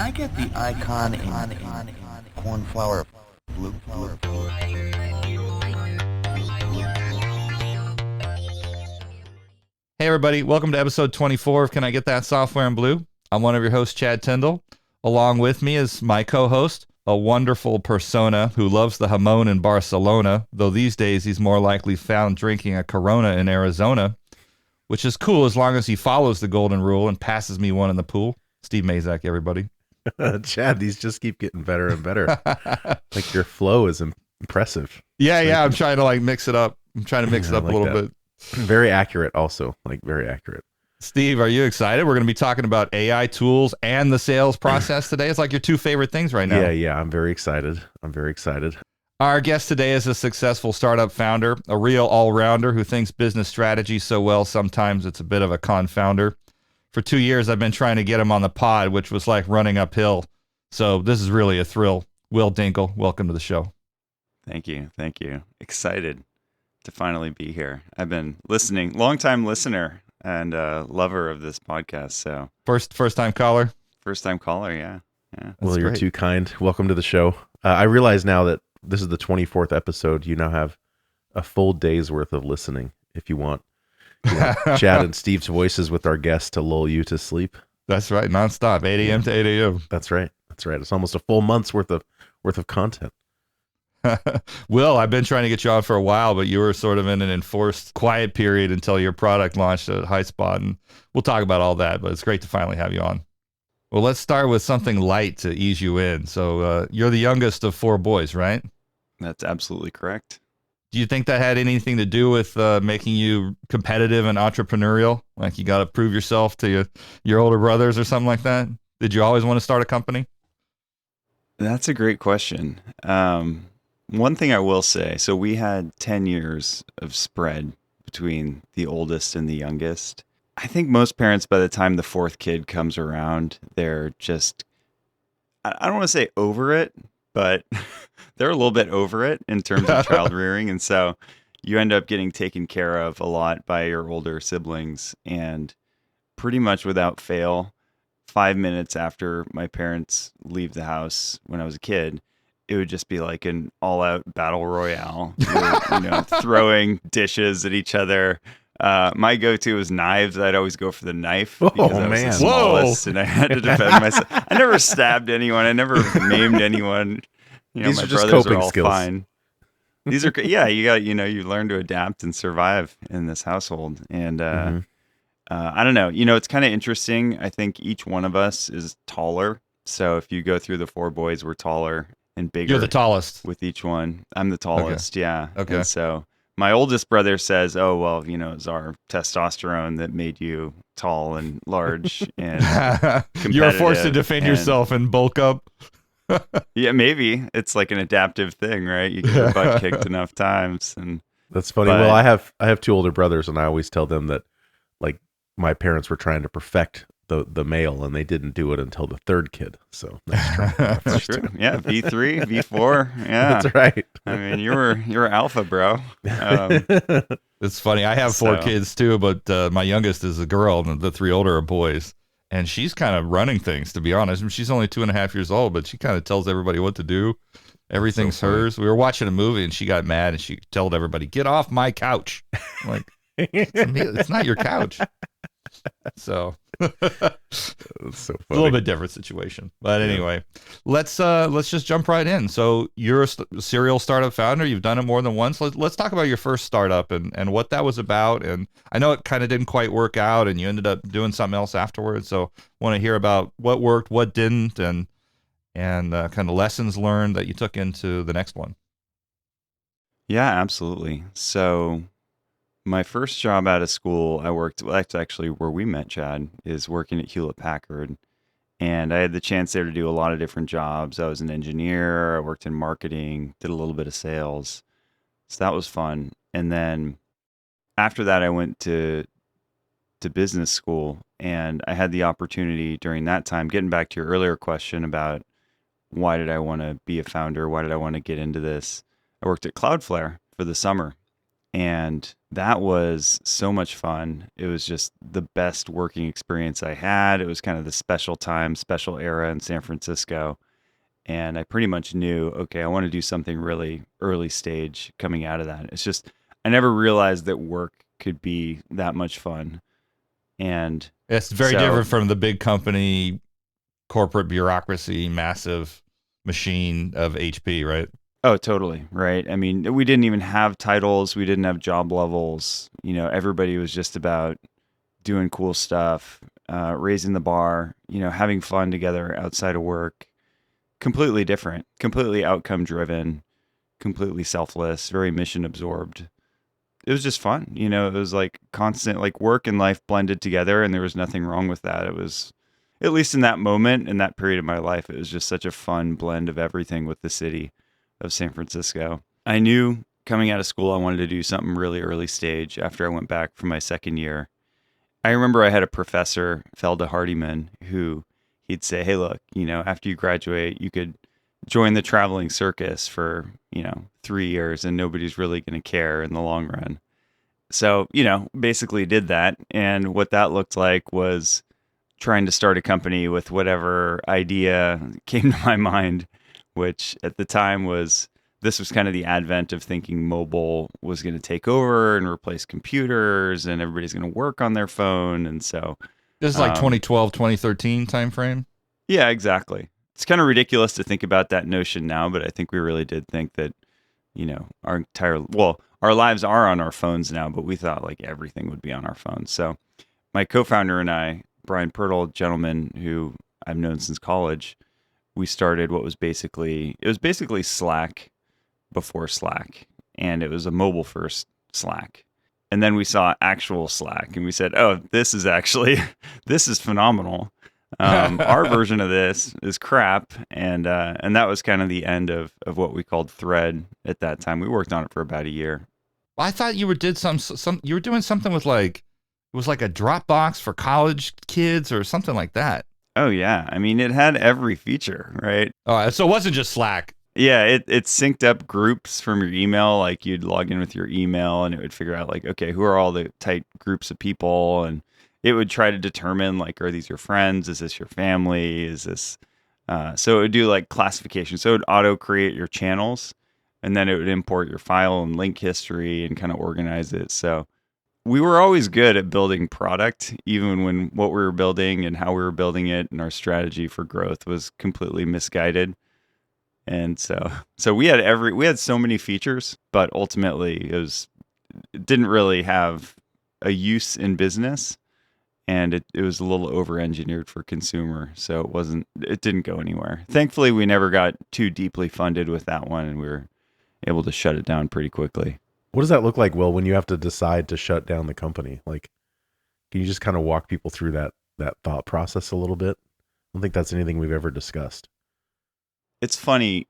I get the icon in cornflower blue? Hey everybody, welcome to episode 24 of Can I Get That Software in Blue? I'm one of your hosts, Chad Tyndall. Along with me is my co-host, a wonderful persona who loves the jamon in Barcelona, though these days he's more likely found drinking a Corona in Arizona, which is cool as long as he follows the golden rule and passes me one in the pool. Steve Mazak, everybody. Chad, these just keep getting better and better. Like your flow is impressive. Yeah, I'm trying to mix it up. I'm trying to mix it up a little bit. Very accurate also, very accurate. Steve, are you excited? We're going to be talking about AI tools and the sales process today. It's like your two favorite things right now. Yeah, I'm very excited. Our guest today is a successful startup founder, a real all-rounder who thinks business strategy so well sometimes it's a bit of a confounder. For 2 years, I've been trying to get him on the pod, which was like running uphill. So this is really a thrill. Will Dinkel, welcome to the show. Thank you. Excited to finally be here. I've been listening, long-time listener and lover of this podcast. So first-time caller? First-time caller, yeah. Well, you're too kind. Welcome to the show. I realize now that this is the 24th episode. You now have a full day's worth of listening if you want. Chad and Steve's voices with our guests to lull you to sleep. That's right, nonstop, 8 a.m. to 8 a.m. That's right. It's almost a full month's worth of content. Will, I've been trying to get you on for a while, but you were sort of in an enforced quiet period until your product launched at Highspot, and we'll talk about all that, but it's great to finally have you on. Well, let's start with something light to ease you in. So you're the youngest of 4 boys, right? That's absolutely correct. Do you think that had anything to do with making you competitive and entrepreneurial? Like you got to prove yourself to your older brothers or something like that? Did you always want to start a company? That's a great question. One thing I will say, so we had 10 years of spread between the oldest and the youngest. I think most parents, by the time the 4th kid comes around, they're just, I don't want to say over it, but they're a little bit over it in terms of child rearing. And so you end up getting taken care of a lot by your older siblings. And pretty much without fail, 5 minutes after my parents leave the house when I was a kid, it would just be like an all-out battle royale. Throwing dishes at each other. My go-to was knives. I'd always go for the knife because I was the smallest, and I had to defend myself. I never stabbed anyone. I never maimed anyone. These my are just brothers coping are all skills. fine. These are you got you learn to adapt and survive in this household, and I don't know. It's kind of interesting. I think each one of us is taller. So if you go through the 4 boys, we're taller and bigger. You're the tallest. With each one. I'm the tallest, yeah. Okay. And so my oldest brother says, oh, well, it's our testosterone that made you tall and large and you were forced to defend yourself and bulk up. Yeah, maybe. It's like an adaptive thing, right? You get your butt kicked enough times. And that's funny. Well, I have 2 older brothers, and I always tell them that my parents were trying to perfect the male, and they didn't do it until the 3rd kid. So that's true. Yeah, V3, V4. Yeah, that's right. I mean, you're alpha, bro. It's funny. I have 4 kids too, but my youngest is a girl, and the 3 older are boys. And she's kind of running things, to be honest. I mean, she's only 2.5 years old, but she kind of tells everybody what to do. Everything's so hers. We were watching a movie, and she got mad, and she told everybody, "Get off my couch!" I'm like, it's not your couch. So that's so funny. A little bit different situation, but anyway, let's just jump right in. So you're a serial startup founder. You've done it more than once. Let's talk about your first startup and what that was about. And I know it kind of didn't quite work out, and you ended up doing something else afterwards. So want to hear about what worked, what didn't, and kind of lessons learned that you took into the next one. Yeah, absolutely. So my first job out of school, that's actually where we met, Chad, is working at Hewlett-Packard. And I had the chance there to do a lot of different jobs. I was an engineer, I worked in marketing, did a little bit of sales. So that was fun. And then after that, I went to business school, and I had the opportunity during that time, getting back to your earlier question about why did I want to be a founder? Why did I want to get into this? I worked at Cloudflare for the summer. And that was so much fun. It was just the best working experience I had. It was kind of the special time, special era in San Francisco. And I pretty much knew, okay, I want to do something really early stage coming out of that. It's just, I never realized that work could be that much fun. And It's very different from the big company, corporate bureaucracy, massive machine of HP, right? oh, totally. Right. I mean, we didn't even have titles. We didn't have job levels. Everybody was just about doing cool stuff, raising the bar, having fun together outside of work. Completely different, completely outcome driven, completely selfless, very mission absorbed. It was just fun. It was like constant, like work and life blended together, and there was nothing wrong with that. It was, at least in that moment, in that period of my life, it was just such a fun blend of everything with the city of San Francisco. I knew coming out of school, I wanted to do something really early stage after I went back for my second year. I remember I had a professor, Felda Hardiman, who he'd say, hey, look, after you graduate, you could join the traveling circus for, 3 years and nobody's really going to care in the long run. So, basically did that. And what that looked like was trying to start a company with whatever idea came to my mind, which at the time this was kind of the advent of thinking mobile was going to take over and replace computers and everybody's going to work on their phone. And so this is like 2012, 2013 timeframe. Yeah, exactly. It's kind of ridiculous to think about that notion now, but I think we really did think that, our lives are on our phones now, but we thought like everything would be on our phones. So my co-founder and I, Brian Pirtle, gentleman who I've known since college, we started what was basically Slack before Slack, and it was a mobile first Slack. And then we saw actual Slack and we said, oh, this is phenomenal. Our version of this is crap. And that was kind of the end of what we called Thread at that time. We worked on it for about a year. I thought you were doing something with it was like a Dropbox for college kids or something like that. Oh yeah. I mean, it had every feature, right? Oh, so it wasn't just Slack. Yeah, it synced up groups from your email. Like you'd log in with your email and it would figure out like, okay, who are all the tight groups of people? And it would try to determine like, are these your friends? Is this your family? Is this, so it would do like classification. So it would auto create your channels and then it would import your file and link history and kind of organize it. So we were always good at building product, even when what we were building and how we were building it and our strategy for growth was completely misguided. And so we had so many features, but ultimately it didn't really have a use in business, and it was a little over-engineered for consumer, so it didn't go anywhere. Thankfully, we never got too deeply funded with that one, and we were able to shut it down pretty quickly. What does that look like, Will, when you have to decide to shut down the company? Like, can you just kind of walk people through that thought process a little bit? I don't think that's anything we've ever discussed. It's funny.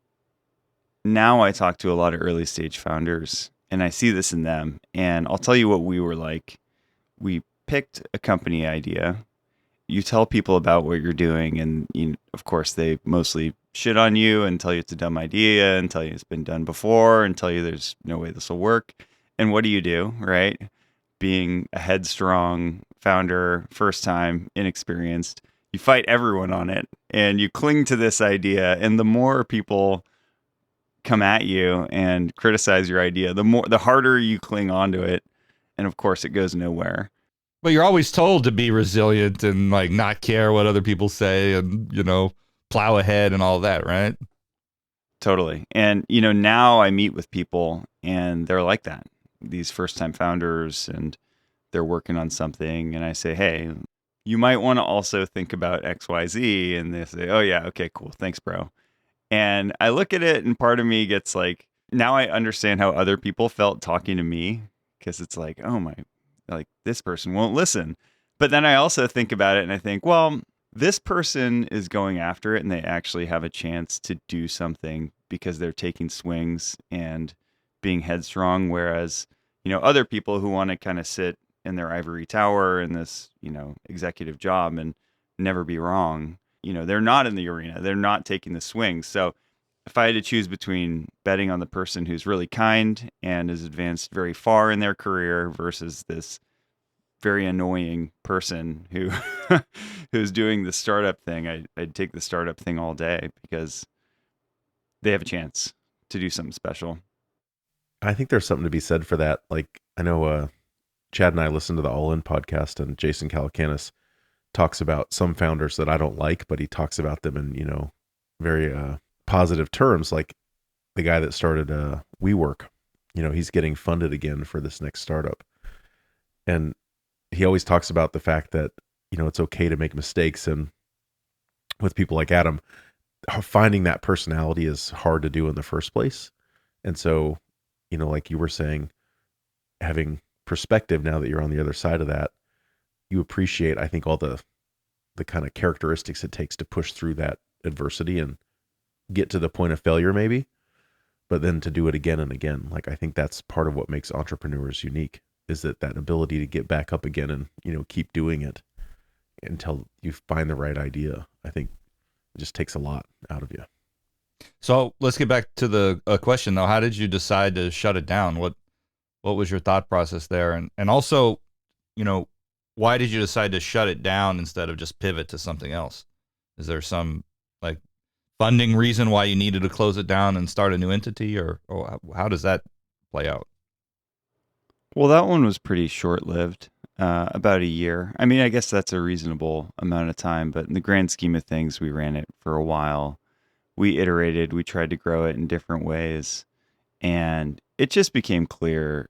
Now I talk to a lot of early stage founders and I see this in them. And I'll tell you what we were like. We picked a company idea. You tell people about what you're doing. And of course, they mostly shit on you and tell you it's a dumb idea and tell you it's been done before and tell you there's no way this will work. And what do, right? Being a headstrong founder, first time, inexperienced, you fight everyone on it and you cling to this idea. And the more people come at you and criticize your idea, the harder you cling onto it. And of course it goes nowhere. But you're always told to be resilient and like not care what other people say and, plow ahead and all that, right? Totally. And, now I meet with people and they're like that, these first time founders, and they're working on something. And I say, hey, you might want to also think about XYZ. And they say, oh, yeah, okay, cool. Thanks, bro. And I look at it and part of me gets like, now I understand how other people felt talking to me, because it's like, oh my, like this person won't listen. But then I also think about it and I think, well, this person is going after it and they actually have a chance to do something because they're taking swings and being headstrong. Whereas, other people who want to kind of sit in their ivory tower in this, executive job and never be wrong, they're not in the arena. They're not taking the swings. So if I had to choose between betting on the person who's really kind and has advanced very far in their career versus this very annoying person who who's doing the startup thing, I'd take the startup thing all day because they have a chance to do something special. I think there's something to be said for that. Like, I know Chad and I listen to the All In podcast, and Jason Calacanis talks about some founders that I don't like, but he talks about them in, very positive terms. Like the guy that started WeWork, he's getting funded again for this next startup. And he always talks about the fact that, it's okay to make mistakes. And with people like Adam, finding that personality is hard to do in the first place. And so, like you were saying, having perspective now that you're on the other side of that, you appreciate, I think, all the kind of characteristics it takes to push through that adversity and get to the point of failure maybe, but then to do it again and again. Like, I think that's part of what makes entrepreneurs unique, is that ability to get back up again and, keep doing it until you find the right idea. I think it just takes a lot out of you. So let's get back to the question though. How did you decide to shut it down? What was your thought process there? And also, why did you decide to shut it down instead of just pivot to something else? Is there some like funding reason why you needed to close it down and start a new entity, or how does that play out? Well, that one was pretty short-lived, about a year. I mean, I guess that's a reasonable amount of time, but in the grand scheme of things, we ran it for a while. We iterated, we tried to grow it in different ways, and it just became clear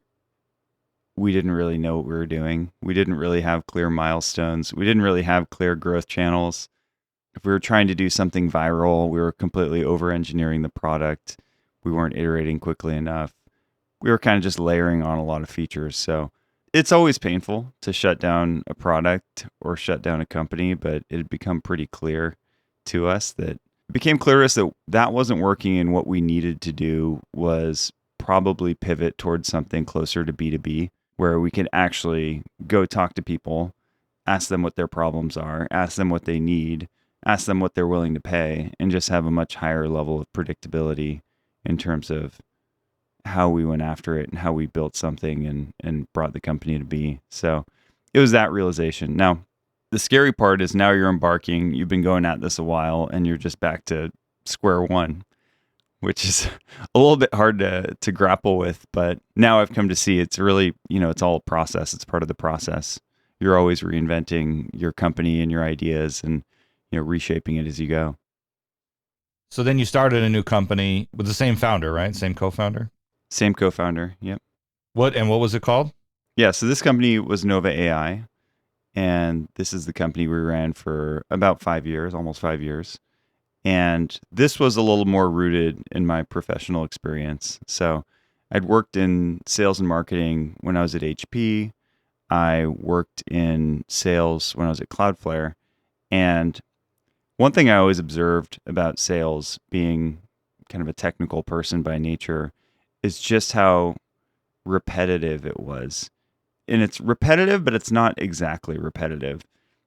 we didn't really know what we were doing. We didn't really have clear milestones. We didn't really have clear growth channels. If we were trying to do something viral, we were completely over-engineering the product. We weren't iterating quickly enough. We were kind of just layering on a lot of features. So it's always painful to shut down a product or shut down a company, but it had become pretty clear to us that that wasn't working, and what we needed to do was probably pivot towards something closer to B2B, where we can actually go talk to people, ask them what their problems are, ask them what they need, ask them what they're willing to pay, and just have a much higher level of predictability in terms of how we went after it and how we built something and brought the company to be. So it was that realization. Now, the scary part is now you're embarking, you've been going at this a while, and you're just back to square one, which is a little bit hard to grapple with. But now I've come to see it's really, it's all a process. It's part of the process. You're always reinventing your company and your ideas and, reshaping it as you go. So then you started a new company with the same founder, right? Same co-founder? Same co-founder. Yep. What was it called? Yeah. So this company was Nova.ai. And this is the company we ran for about 5 years, almost 5 years. And this was a little more rooted in my professional experience. So I'd worked in sales and marketing when I was at HP. I worked in sales when I was at Cloudflare. And one thing I always observed about sales, being kind of a technical person by nature, is just how repetitive it was. And it's repetitive, but it's not exactly repetitive.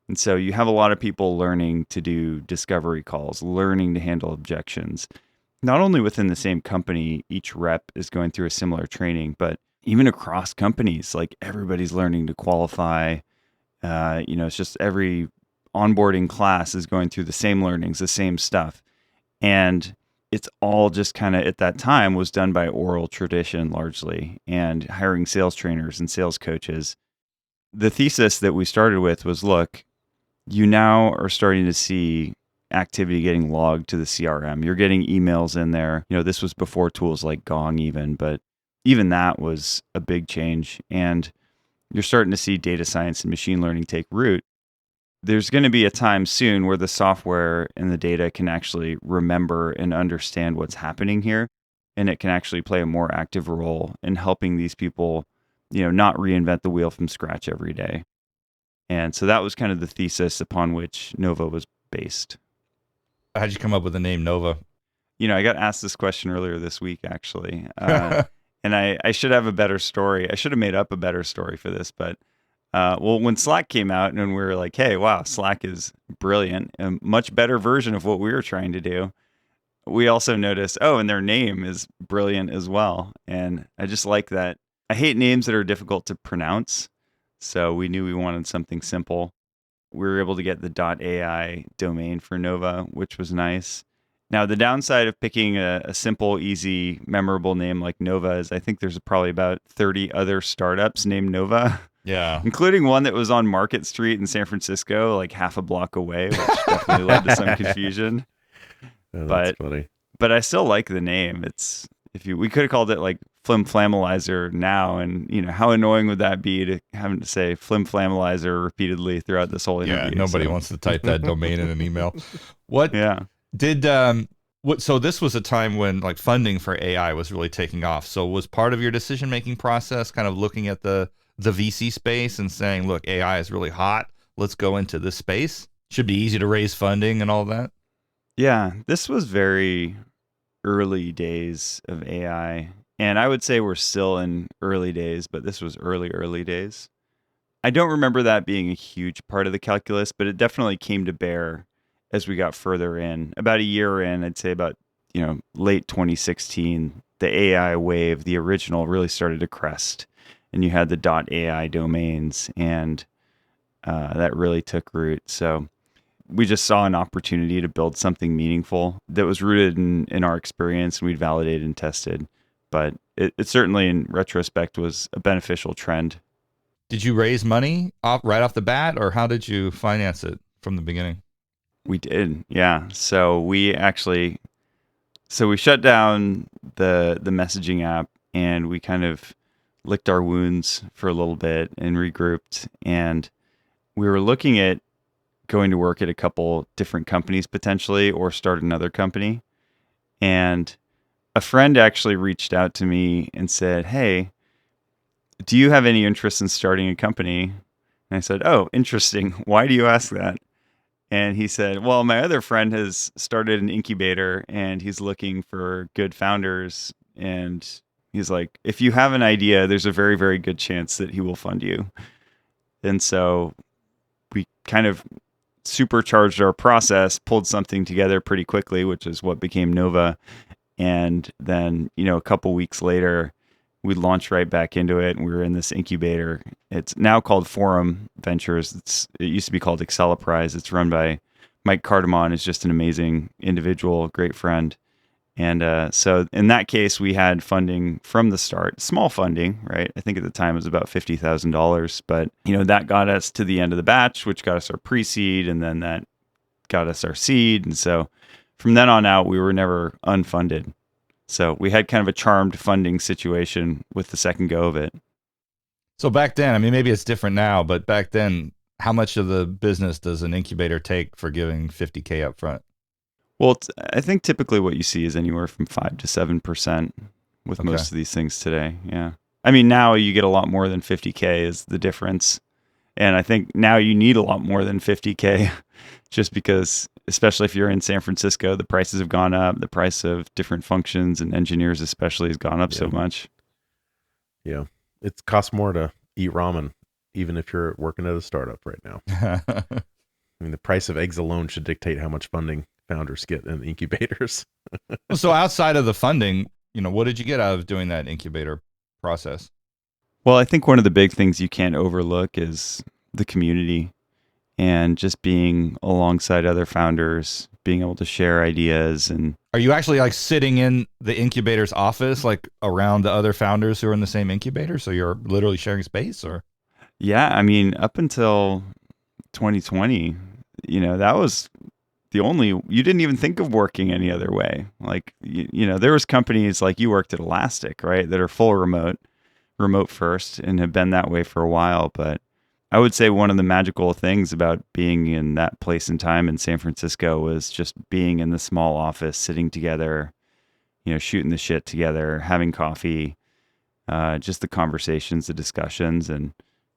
And so you have a lot of people learning to do discovery calls, learning to handle objections. Not only within the same company, each rep is going through a similar training, but even across companies, like everybody's learning to qualify. It's just every onboarding class is going through the same learnings, the same stuff. And it's all just kind of at that time was done by oral tradition largely, and hiring sales trainers and sales coaches. The thesis that we started with was, look, you now are starting to see activity getting logged to the CRM. You're getting emails in there. This was before tools like Gong even, but even that was a big change. And you're starting to see data science and machine learning take root. There's going to be a time soon where the software and the data can actually remember and understand what's happening here. And it can actually play a more active role in helping these people, not reinvent the wheel from scratch every day. And so that was kind of the thesis upon which Nova was based. How'd you come up with the name Nova? I got asked this question earlier this week, actually. And I should have a better story. I should have made up a better story for this, but when Slack came out and we were like, hey, wow, Slack is brilliant, a much better version of what we were trying to do. we also noticed, and their name is brilliant as well. And I just like that. I hate names that are difficult to pronounce. So we knew we wanted something simple. We were able to get the .ai domain for Nova, which was nice. Now, the downside of picking a simple, easy, memorable name like Nova is I think there's probably about 30 other startups named Nova, Yeah. including one that was on Market Street in San Francisco, like half a block away, which definitely led to some confusion. Oh, that's funny. But I still like the name. We could have called it like Flim Flammalizer now, and how annoying would that be to having to say Flim Flammalizer repeatedly throughout this whole interview? Yeah, nobody wants to type that domain in an email. What Yeah. did so this was a time when like funding for AI was really taking off. So was part of your decision making process kind of looking at the VC space and saying, look, AI is really hot. Let's go into this space. Should be easy to raise funding and all that. Yeah, this was very early days of AI. And I would say we're still in early days, but this was early days. I don't remember that being a huge part of the calculus, but it definitely came to bear as we got further in. About a year in, I'd say about, late 2016, the AI wave, the original, really started to crest. And you had the .ai domains, and that really took root. So we just saw an opportunity to build something meaningful that was rooted in our experience, and we'd validated and tested. But it certainly, in retrospect, was a beneficial trend. Did you raise money right off the bat, or how did you finance it from the beginning? We did, yeah. So we shut down the messaging app, and we kind of licked our wounds for a little bit and regrouped. And we were looking at going to work at a couple different companies potentially, or start another company. And a friend actually reached out to me and said, "Hey, do you have any interest in starting a company?" And I said, "Oh, interesting. Why do you ask that?" And he said, "Well, my other friend has started an incubator, and he's looking for good founders. And he's like, if you have an idea, there's a very, very good chance that he will fund you." And so we kind of supercharged our process, pulled something together pretty quickly, which is what became Nova. And then, a couple weeks later, we launched right back into it, and we were in this incubator. It's now called Forum Ventures. It used to be called Acceleprise. It's run by Mike Cardamon, is just an amazing individual, great friend. And so in that case, we had funding from the start, small funding, right? I think at the time it was about $50,000, but that got us to the end of the batch, which got us our pre-seed, and then that got us our seed. And so from then on out, we were never unfunded. So we had kind of a charmed funding situation with the second go of it. So back then, I mean, maybe it's different now, but back then, how much of the business does an incubator take for giving $50K up front? Well, I think typically what you see is anywhere from 5 to 7% with most of these things today. Yeah. I mean, now you get a lot more than 50K is the difference. And I think now you need a lot more than 50K just because, especially if you're in San Francisco, the prices have gone up. The price of different functions and engineers especially has gone up so much. Yeah. It costs more to eat ramen, even if you're working at a startup right now. I mean, the price of eggs alone should dictate how much funding founders get in incubators. So outside of the funding, what did you get out of doing that incubator process? Well, I think one of the big things you can't overlook is the community, and just being alongside other founders, being able to share ideas. And are you actually like sitting in the incubator's office, like around the other founders who are in the same incubator? So you're literally sharing space, or? Yeah, I mean, up until 2020, that was you didn't even think of working any other way. Like, there was companies like you worked at Elastic, right? That are full remote first, and have been that way for a while. But I would say one of the magical things about being in that place and time in San Francisco was just being in the small office, sitting together, shooting the shit together, having coffee, just the conversations, the discussions, and,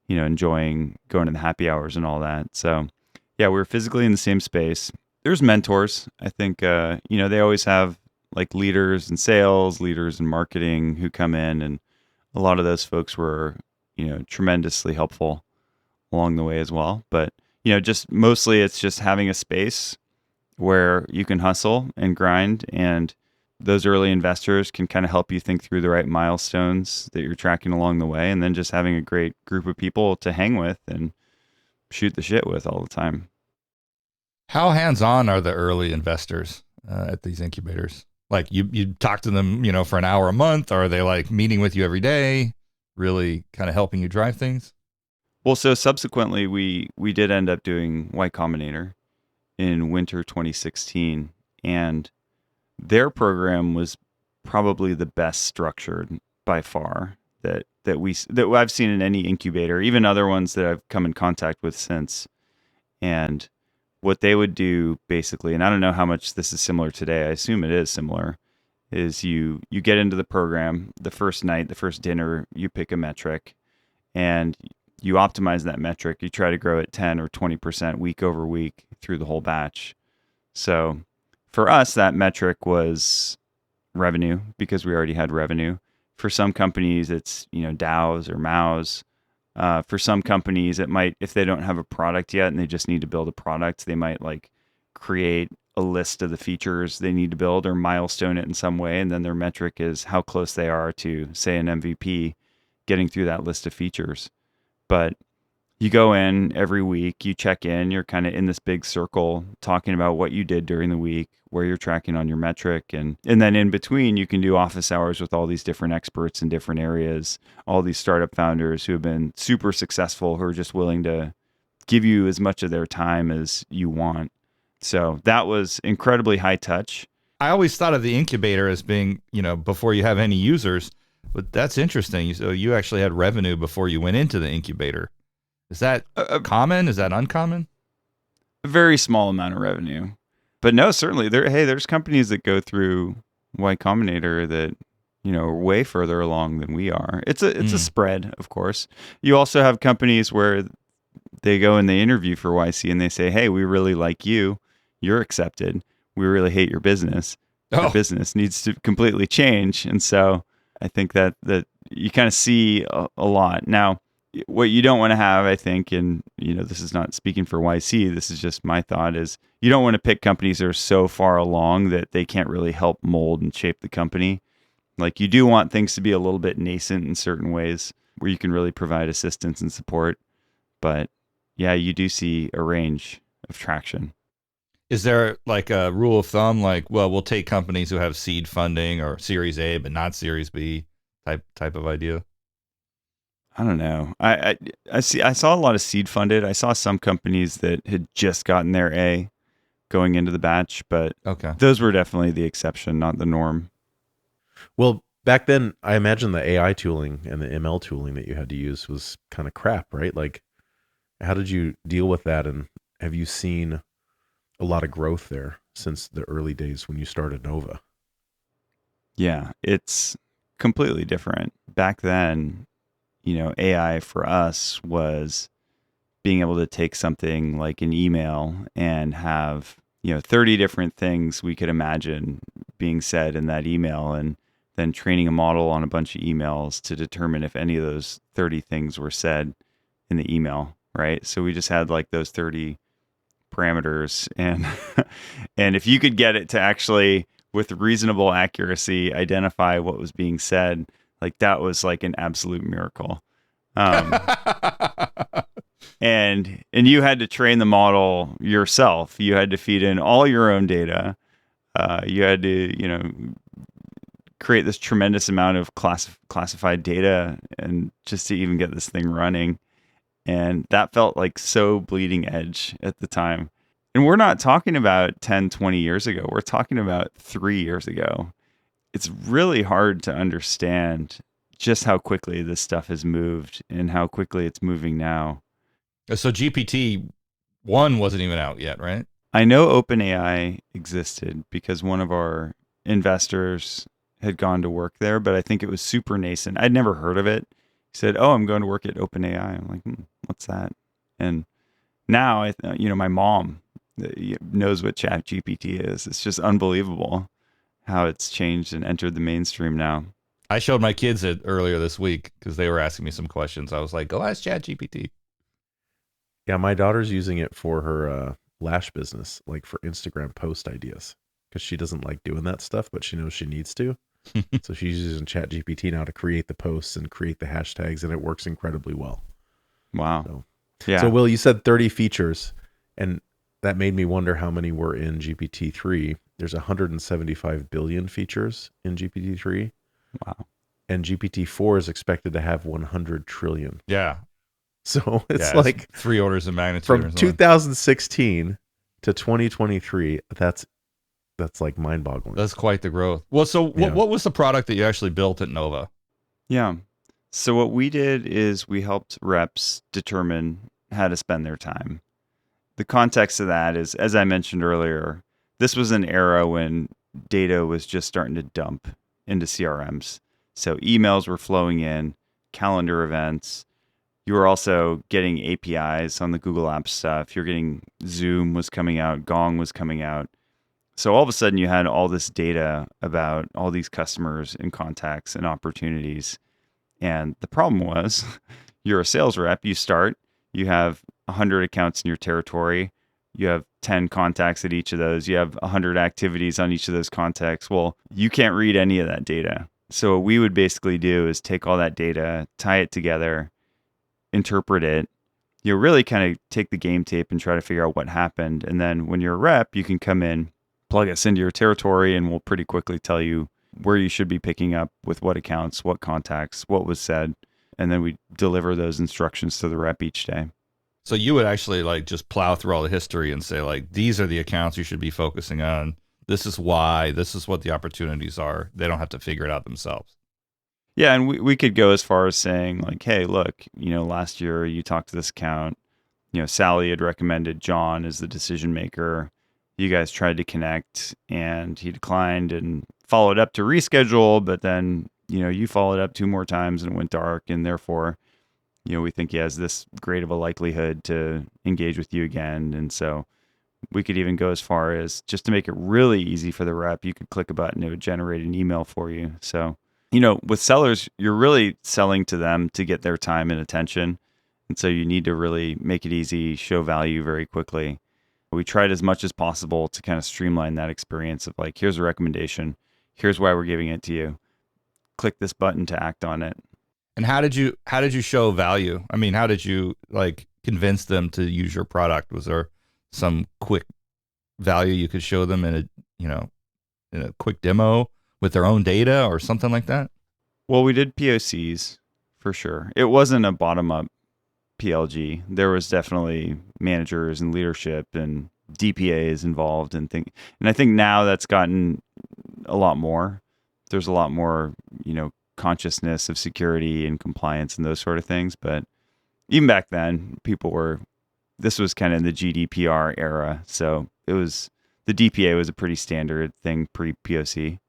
enjoying going to the happy hours and all that. So yeah, we were physically in the same space. There's mentors. I think, they always have like leaders in sales, leaders in marketing who come in, and a lot of those folks were, tremendously helpful along the way as well. But, just mostly it's just having a space where you can hustle and grind, and those early investors can kind of help you think through the right milestones that you're tracking along the way, and then just having a great group of people to hang with and shoot the shit with all the time. How hands-on are the early investors at these incubators? Like you talk to them, for an hour a month, or are they like meeting with you every day, really kind of helping you drive things? Well, so subsequently, we did end up doing Y Combinator in winter 2016, and their program was probably the best structured by far that I've seen in any incubator, even other ones that I've come in contact with since. And what they would do basically, and I don't know how much this is similar today, I assume it is similar, is you get into the program the first night, the first dinner, you pick a metric and you optimize that metric. You try to grow it 10 or 20% week over week through the whole batch. So for us, that metric was revenue because we already had revenue. For some companies, it's DAOs or MAOs. For some companies, it might, if they don't have a product yet and they just need to build a product, they might like create a list of the features they need to build or milestone it in some way. And then their metric is how close they are to, say, an MVP getting through that list of features. But you go in every week, you check in, you're kind of in this big circle talking about what you did during the week, where you're tracking on your metric. And then in between, you can do office hours with all these different experts in different areas, all these startup founders who have been super successful, who are just willing to give you as much of their time as you want. So that was incredibly high touch. I always thought of the incubator as being, before you have any users, but that's interesting. So you actually had revenue before you went into the incubator. Is that common? Is that uncommon? A very small amount of revenue. But no, certainly there's companies that go through Y Combinator that, are way further along than we are. It's a spread, of course. You also have companies where they go and they interview for YC and they say, "Hey, we really like you. You're accepted. We really hate your business. Your business needs to completely change." And so I think that you kind of see a lot. Now, what you don't want to have, I think, and this is not speaking for YC, this is just my thought, is you don't want to pick companies that are so far along that they can't really help mold and shape the company. Like, you do want things to be a little bit nascent in certain ways where you can really provide assistance and support. But yeah, you do see a range of traction. Is there like a rule of thumb, like, well, we'll take companies who have seed funding or Series A but not Series B type of idea? I don't know. I saw a lot of seed funded. I saw some companies that had just gotten their A going into the batch, but those were definitely the exception, not the norm. Well, back then, I imagine the AI tooling and the ML tooling that you had to use was kind of crap, right? Like, how did you deal with that? And have you seen a lot of growth there since the early days when you started Nova? Yeah, it's completely different. Back then, AI for us was being able to take something like an email and have, 30 different things we could imagine being said in that email, and then training a model on a bunch of emails to determine if any of those 30 things were said in the email, right? So we just had like those 30 parameters, and and if you could get it to actually, with reasonable accuracy, identify what was being said, like that was like an absolute miracle. And you had to train the model yourself. You had to feed in all your own data. You had to, create this tremendous amount of classified data, and just to even get this thing running. And that felt like so bleeding edge at the time. And we're not talking about 10, 20 years ago. We're talking about 3 years ago. It's really hard to understand just how quickly this stuff has moved and how quickly it's moving now. So GPT-1 wasn't even out yet, right? I know OpenAI existed because one of our investors had gone to work there, but I think it was super nascent. I'd never heard of it. He said, "Oh, I'm going to work at OpenAI." I'm like, "What's that?" And now, my mom knows what ChatGPT is. It's just unbelievable how it's changed and entered the mainstream now. I showed my kids it earlier this week because they were asking me some questions. I was like, "Go ask ChatGPT." Yeah, my daughter's using it for her lash business, like for Instagram post ideas, because she doesn't like doing that stuff, but she knows she needs to. So she's using ChatGPT now to create the posts and create the hashtags, and it works incredibly well. Wow. So, Yeah. so Will, you said 30 features, and that made me wonder how many were in GPT-3. There's 175 billion features in GPT-3. Wow. And GPT-4 is expected to have 100 trillion. Yeah. So it's Yeah, like it's 3 orders of magnitude. or from something. 2016 to 2023. That's like mind-boggling. That's quite the growth. Well, so Yeah. what was the product that you actually built at Nova? Yeah. So what we did is we helped reps determine how to spend their time. The context of that is, as I mentioned earlier, this was an era when data was just starting to dump into CRMs. So emails were flowing in, calendar events. You were also getting APIs on the Google Apps stuff. You're getting Zoom was coming out, Gong was coming out. So all of a sudden you had all this data about all these customers and contacts and opportunities. And the problem was you're a sales rep, you start, you have 100 accounts in your territory, you have 10 contacts at each of those, you have 100 activities on each of those contacts. Well, you can't read any of that data. So what we would basically do is take all that data, tie it together, interpret it. You really kind of take the game tape and try to figure out what happened. And then when you're a rep, you can come in, plug us into your territory, and we'll pretty quickly tell you where you should be picking up with what accounts, what contacts, what was said. And then we deliver those instructions to the rep each day. So you would actually like just plow through all the history and say like, these are the accounts you should be focusing on. This is why, this is what the opportunities are. They don't have to figure it out themselves. Yeah, and we could go as far as saying like, hey, look, last year you talked to this account, Sally had recommended John as the decision maker. You guys tried to connect and he declined and followed up to reschedule, but then, you followed up 2 more times and it went dark. And therefore, we think he has this great of a likelihood to engage with you again. And so we could even go as far as just to make it really easy for the rep, you could click a button, it would generate an email for you. So, with sellers, you're really selling to them to get their time and attention. And so you need to really make it easy, show value very quickly. We tried as much as possible to kind of streamline that experience of like, here's a recommendation. Here's why we're giving it to you. Click this button to act on it. And how did you show value? I mean, how did you like convince them to use your product? Was there some quick value you could show them in a quick demo with their own data or something like that? Well, we did POCs for sure. It wasn't a bottom-up PLG. There was definitely managers and leadership and DPAs involved and I think now that's gotten a lot more. There's a lot more, consciousness of security and compliance and those sort of things. But even back then, this was kind of in the GDPR era. So the DPA was a pretty standard thing pre-POC.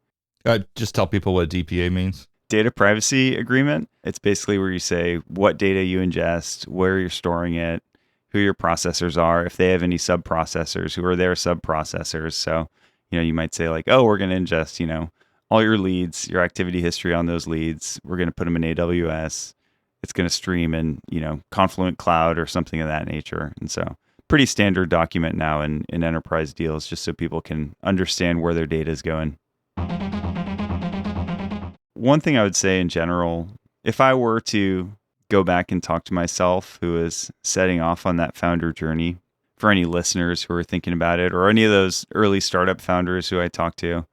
Just tell people what DPA means. Data privacy agreement. It's basically where you say what data you ingest, where you're storing it, who your processors are, if they have any sub-processors, who are their sub-processors. So, you might say like, oh, we're going to ingest, all your leads, your activity history on those leads. We're going to put them in AWS. It's going to stream in, Confluent Cloud or something of that nature. And so pretty standard document now in enterprise deals, just so people can understand where their data is going. One thing I would say in general, if I were to go back and talk to myself who is setting off on that founder journey, for any listeners who are thinking about it, or any of those early startup founders who I talk to,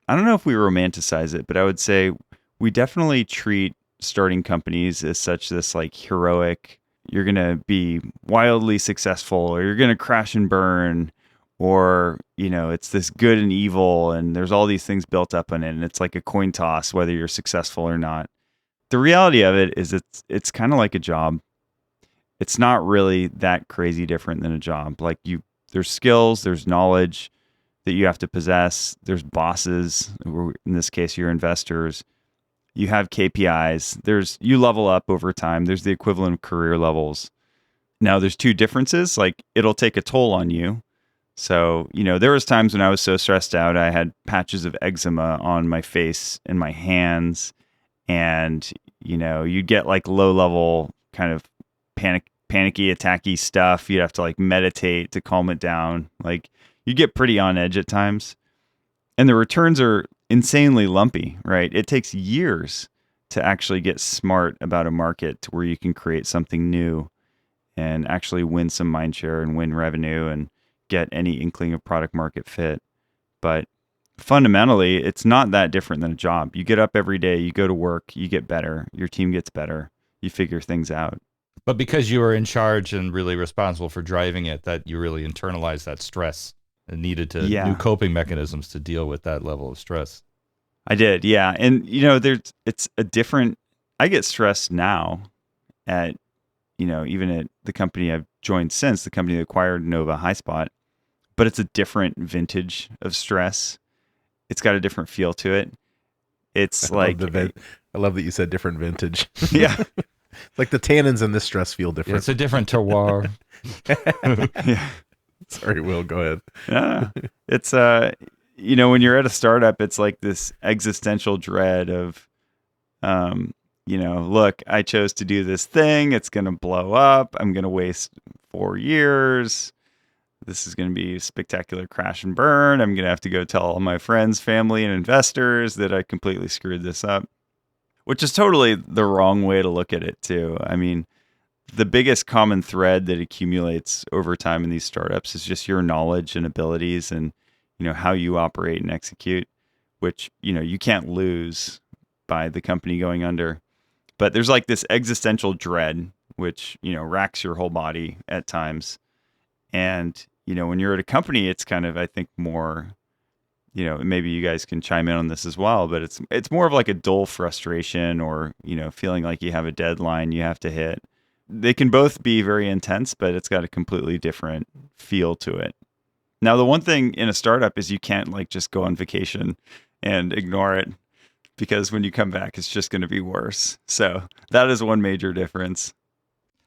I don't know if we romanticize it, but I would say we definitely treat starting companies as such this like heroic, you're going to be wildly successful, or you're going to crash and burn, or, it's this good and evil, and there's all these things built up on it, and it's like a coin toss whether you're successful or not. The reality of it is it's kind of like a job. It's not really that crazy different than a job. Like there's skills, there's knowledge that you have to possess. There's bosses, or in this case, your investors. You have KPIs. You level up over time. There's the equivalent of career levels. Now, there's 2 differences. Like, it'll take a toll on you. So, there was times when I was so stressed out, I had patches of eczema on my face and my hands. And, you'd get like low level kind of panicky, attacky stuff. You'd have to like meditate to calm it down. Like you get pretty on edge at times. And the returns are insanely lumpy, right? It takes years to actually get smart about a market to where you can create something new and actually win some mind share and win revenue and get any inkling of product market fit. But fundamentally, it's not that different than a job. You get up every day, you go to work, you get better, your team gets better, you figure things out. But because you were in charge and really responsible for driving it, that you really internalized that stress and needed to new coping mechanisms to deal with that level of stress. I did, yeah. And it's a different. I get stressed now at even at the company I've joined since, the company that acquired Nova, Highspot, but it's a different vintage of stress. It's got a different feel to it. It's I love that you said different vintage. Yeah. It's like the tannins in this stress feel different. It's a different terroir. Yeah. Sorry, Will, go ahead. Yeah. It's when you're at a startup, it's like this existential dread of look, I chose to do this thing. It's going to blow up. I'm going to waste 4 years. This is going to be a spectacular crash and burn. I'm going to have to go tell all my friends, family, and investors that I completely screwed this up, which is totally the wrong way to look at it, too. I mean, the biggest common thread that accumulates over time in these startups is just your knowledge and abilities and, how you operate and execute, which, you can't lose by the company going under. But there's like this existential dread, which, racks your whole body at times. And, when you're at a company, it's kind of, I think, more, maybe you guys can chime in on this as well, but it's more of like a dull frustration or, feeling like you have a deadline you have to hit. They can both be very intense, but it's got a completely different feel to it. Now, the one thing in a startup is you can't like just go on vacation and ignore it, because when you come back, it's just going to be worse. So that is one major difference.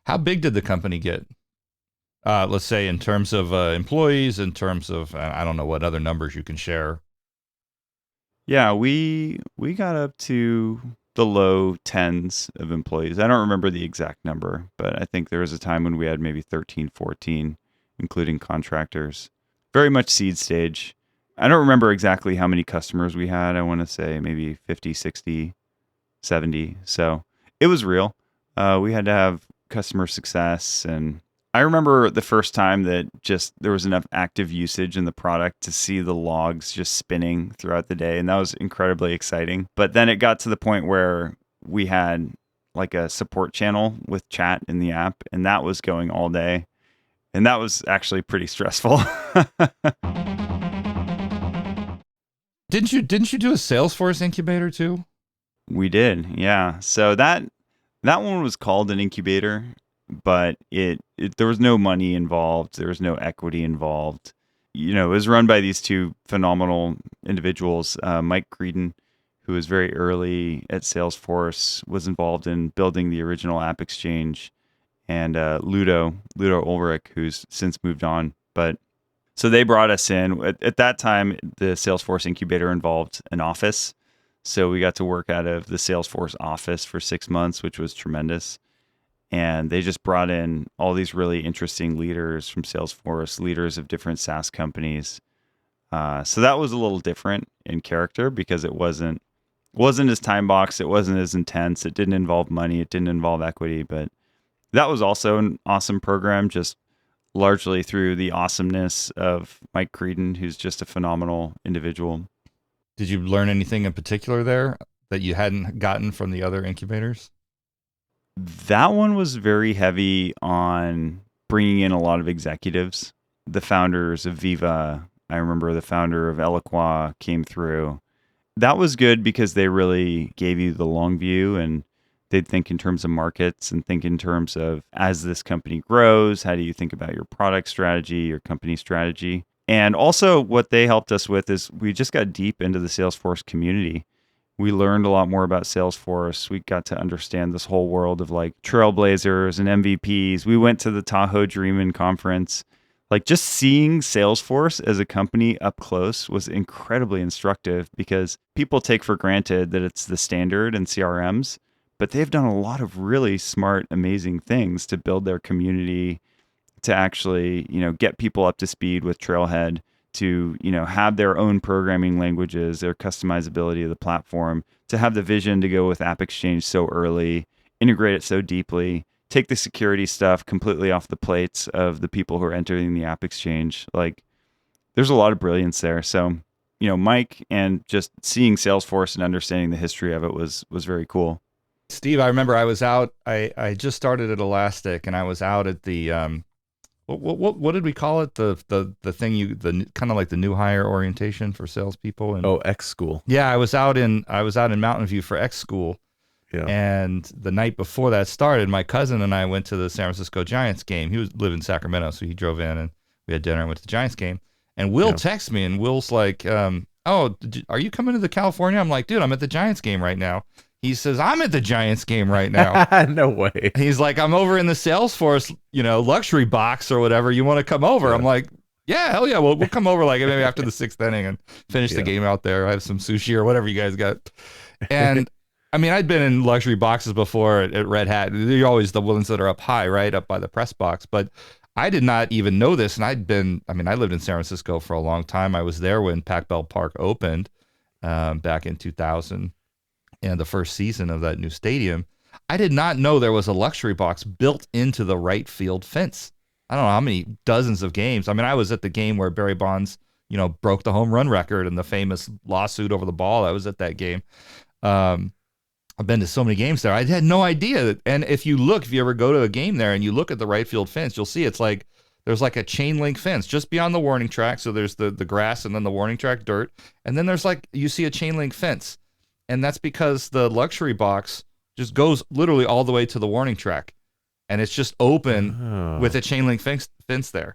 How big did the company get? Let's say in terms of employees, in terms of, I don't know what other numbers you can share. Yeah, we got up to the low tens of employees. I don't remember the exact number, but I think there was a time when we had maybe 13, 14, including contractors. Very much seed stage. I don't remember exactly how many customers we had. I want to say maybe 50, 60, 70. So it was real. We had to have customer success. And I remember the first time that just there was enough active usage in the product to see the logs just spinning throughout the day. And that was incredibly exciting. But then it got to the point where we had like a support channel with chat in the app, and that was going all day. And that was actually pretty stressful. Didn't you do a Salesforce incubator too? We did, yeah. So that one was called an incubator, but it there was no money involved. There was no equity involved. It was run by these two phenomenal individuals. Mike Creedon, who was very early at Salesforce, was involved in building the original App Exchange, and Ludo Ulrich, who's since moved on. But so they brought us in. At that time, the Salesforce incubator involved an office. So we got to work out of the Salesforce office for 6 months, which was tremendous. And they just brought in all these really interesting leaders from Salesforce, leaders of different SaaS companies. So that was a little different in character because it wasn't as time boxed. It wasn't as intense. It didn't involve money. It didn't involve equity. But that was also an awesome program, just largely through the awesomeness of Mike Creedon, who's just a phenomenal individual. Did you learn anything in particular there that you hadn't gotten from the other incubators? That one was very heavy on bringing in a lot of executives. The founders of Viva, I remember the founder of Eloqua came through. That was good because they really gave you the long view, and they'd think in terms of markets and think in terms of, as this company grows, how do you think about your product strategy, your company strategy? And also what they helped us with is we just got deep into the Salesforce community. We learned a lot more about Salesforce. We got to understand this whole world of like trailblazers and MVPs. We went to the Tahoe Dreamin' conference. Like just seeing Salesforce as a company up close was incredibly instructive because people take for granted that it's the standard in CRMs, but they've done a lot of really smart, amazing things to build their community, to actually, get people up to speed with Trailhead, to, have their own programming languages, their customizability of the platform, to have the vision to go with App Exchange so early, integrate it so deeply, take the security stuff completely off the plates of the people who are entering the App Exchange. Like, there's a lot of brilliance there. So, Mike, and just seeing Salesforce and understanding the history of it was very cool. Steve, I remember I was out. I just started at Elastic, and I was out at the what did we call it? The thing the kind of like the new hire orientation for salespeople. And X School. Yeah, I was out in Mountain View for X School. Yeah. And the night before that started, my cousin and I went to the San Francisco Giants game. He lived in Sacramento, so he drove in and we had dinner and went to the Giants game. And Will texts me, and Will's like, "Oh, are you coming to the California?" I'm like, "Dude, I'm at the Giants game right now." He says, "I'm at the Giants game right now." No way. He's like, "I'm over in the Salesforce, luxury box or whatever. You want to come over?" Yeah. I'm like, "Yeah, hell yeah. We'll come over like maybe after the 6th inning and finish the game out there. I have some sushi or whatever you guys got." And I mean, I'd been in luxury boxes before at Red Hat. They're always the ones that are up high, right? Up by the press box. But I did not even know this. And I lived in San Francisco for a long time. I was there when Pac Bell Park opened back in 2000 and the first season of that new stadium. I did not know there was a luxury box built into the right field fence. I don't know how many dozens of games. I mean, I was at the game where Barry Bonds, broke the home run record and the famous lawsuit over the ball. I was at that game. I've been to so many games there. I had no idea. And if you ever go to a game there and you look at the right field fence, you'll see it's like there's like a chain link fence just beyond the warning track. So there's the grass and then the warning track dirt. And then there's you see a chain link fence. And that's because the luxury box just goes literally all the way to the warning track. And it's just open with a chain link fence there.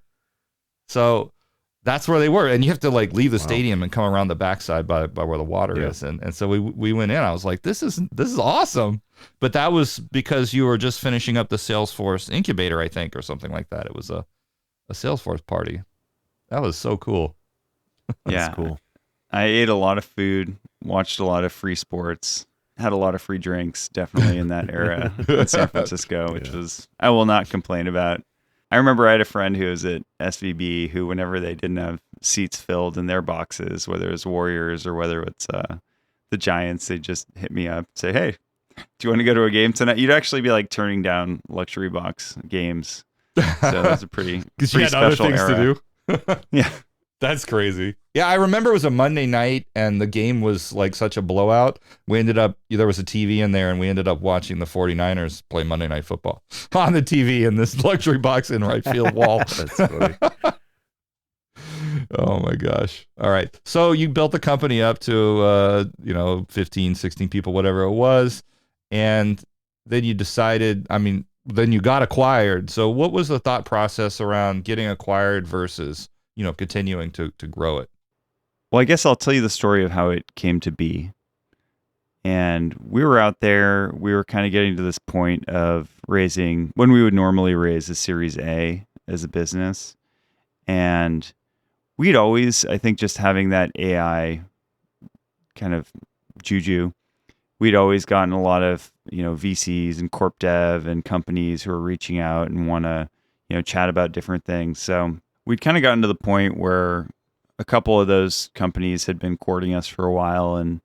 So that's where they were. And you have to leave the stadium and come around the backside by where the water is. And so we went in. I was like, this is awesome. But that was because you were just finishing up the Salesforce incubator, I think, or something like that. It was a Salesforce party. That was so cool. That's cool. I ate a lot of food, watched a lot of free sports, had a lot of free drinks, definitely in that era in San Francisco, which was, I will not complain about. I remember I had a friend who was at SVB who, whenever they didn't have seats filled in their boxes, whether it was Warriors or whether it's the Giants, they just hit me up, say, "Hey, do you want to go to a game tonight?" You'd actually be turning down luxury box games. So that was a pretty you had other things era. to do. Yeah. That's crazy. Yeah, I remember it was a Monday night and the game was such a blowout. We ended up, there was a TV in there and we ended up watching the 49ers play Monday Night Football on the TV in this luxury box in right field wall. That's funny. Oh my gosh. All right. So you built the company up to, 15, 16 people, whatever it was. And then you decided, then you got acquired. So what was the thought process around getting acquired versus continuing to grow it? Well, I guess I'll tell you the story of how it came to be. And we were out there, we were kind of getting to this point of raising, when we would normally raise a Series A as a business. And we'd always, I think, just having that AI kind of juju, we'd always gotten a lot of, VCs and corp dev and companies who are reaching out and want to, chat about different things. So we'd kind of gotten to the point where a couple of those companies had been courting us for a while and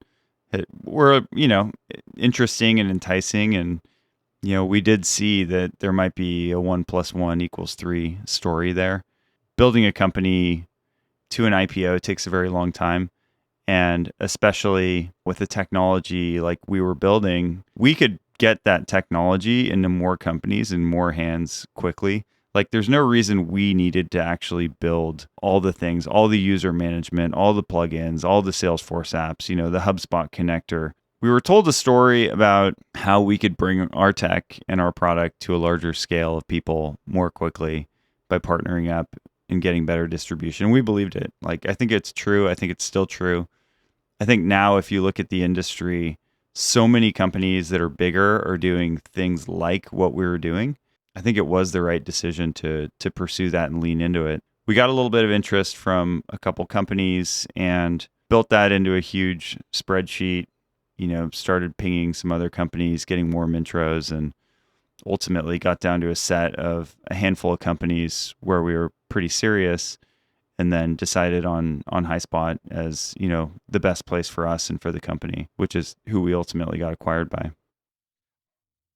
were, interesting and enticing. And, we did see that there might be a 1 + 1 = 3 story there. Building a company to an IPO takes a very long time. And especially with the technology like we were building, we could get that technology into more companies and more hands quickly. There's no reason we needed to actually build all the things, all the user management, all the plugins, all the Salesforce apps, the HubSpot connector. We were told a story about how we could bring our tech and our product to a larger scale of people more quickly by partnering up and getting better distribution. We believed it. I think it's true. I think it's still true. I think now if you look at the industry, so many companies that are bigger are doing things like what we were doing. I think it was the right decision to pursue that and lean into it. We got a little bit of interest from a couple companies and built that into a huge spreadsheet, started pinging some other companies, getting warm intros, and ultimately got down to a handful of companies where we were pretty serious, and then decided on Highspot as, the best place for us and for the company, which is who we ultimately got acquired by.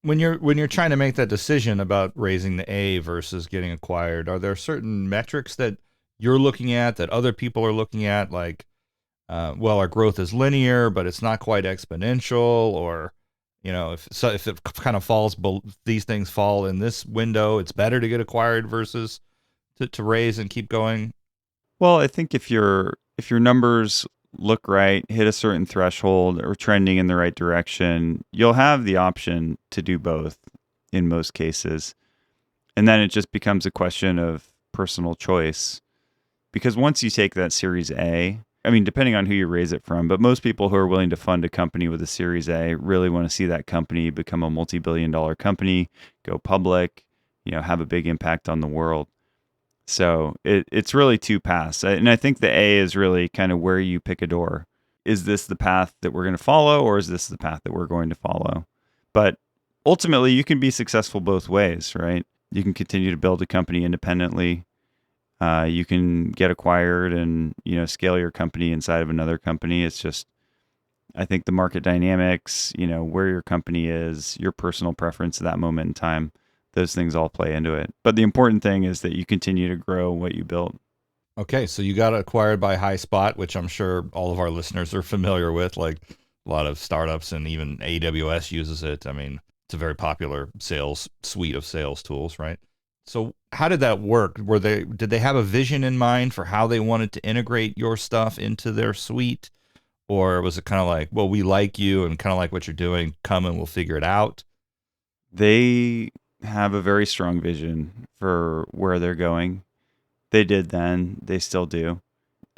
When you're trying to make that decision about raising the A versus getting acquired, are there certain metrics that you're looking at that other people are looking at? Like, our growth is linear, but it's not quite exponential, or if it kind of falls, these things fall in this window, it's better to get acquired versus to raise and keep going. Well, I think if your numbers look right, hit a certain threshold, or trending in the right direction, you'll have the option to do both in most cases. And then it just becomes a question of personal choice. Because once you take that Series A, I mean, depending on who you raise it from, but most people who are willing to fund a company with a Series A really want to see that company become a multi-billion-dollar company, go public, have a big impact on the world. So it's really two paths. And I think the A is really kind of where you pick a door. Is this the path that we're going to follow, or is this the path that we're going to follow? But ultimately, you can be successful both ways, right? You can continue to build a company independently. You can get acquired and, scale your company inside of another company. It's just, I think the market dynamics, where your company is, your personal preference at that moment in time, those things all play into it. But the important thing is that you continue to grow what you built. Okay, so you got acquired by Highspot, which I'm sure all of our listeners are familiar with. Like, a lot of startups and even AWS uses it. I mean, it's a very popular sales suite of sales tools, right? So how did that work? Did they have a vision in mind for how they wanted to integrate your stuff into their suite? Or was it kind of like, well, we like you and kind of like what you're doing, come and we'll figure it out? They have a very strong vision for where they're going. They did then, they still do.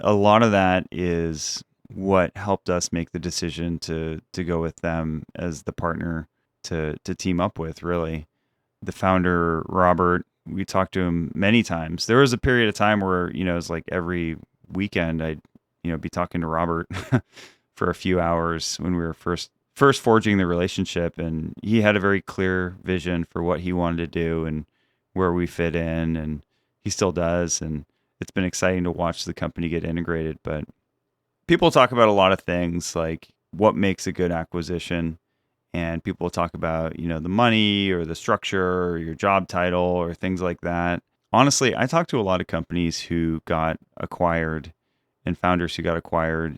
A lot of that is what helped us make the decision to go with them as the partner to team up with, really. The founder, Robert, we talked to him many times. There was a period of time where, it was like every weekend I'd, be talking to Robert for a few hours when we were first forging the relationship. And he had a very clear vision for what he wanted to do and where we fit in. And he still does. And it's been exciting to watch the company get integrated. But people talk about a lot of things, like what makes a good acquisition. And people talk about, the money or the structure or your job title or things like that. Honestly, I talked to a lot of companies who got acquired and founders who got acquired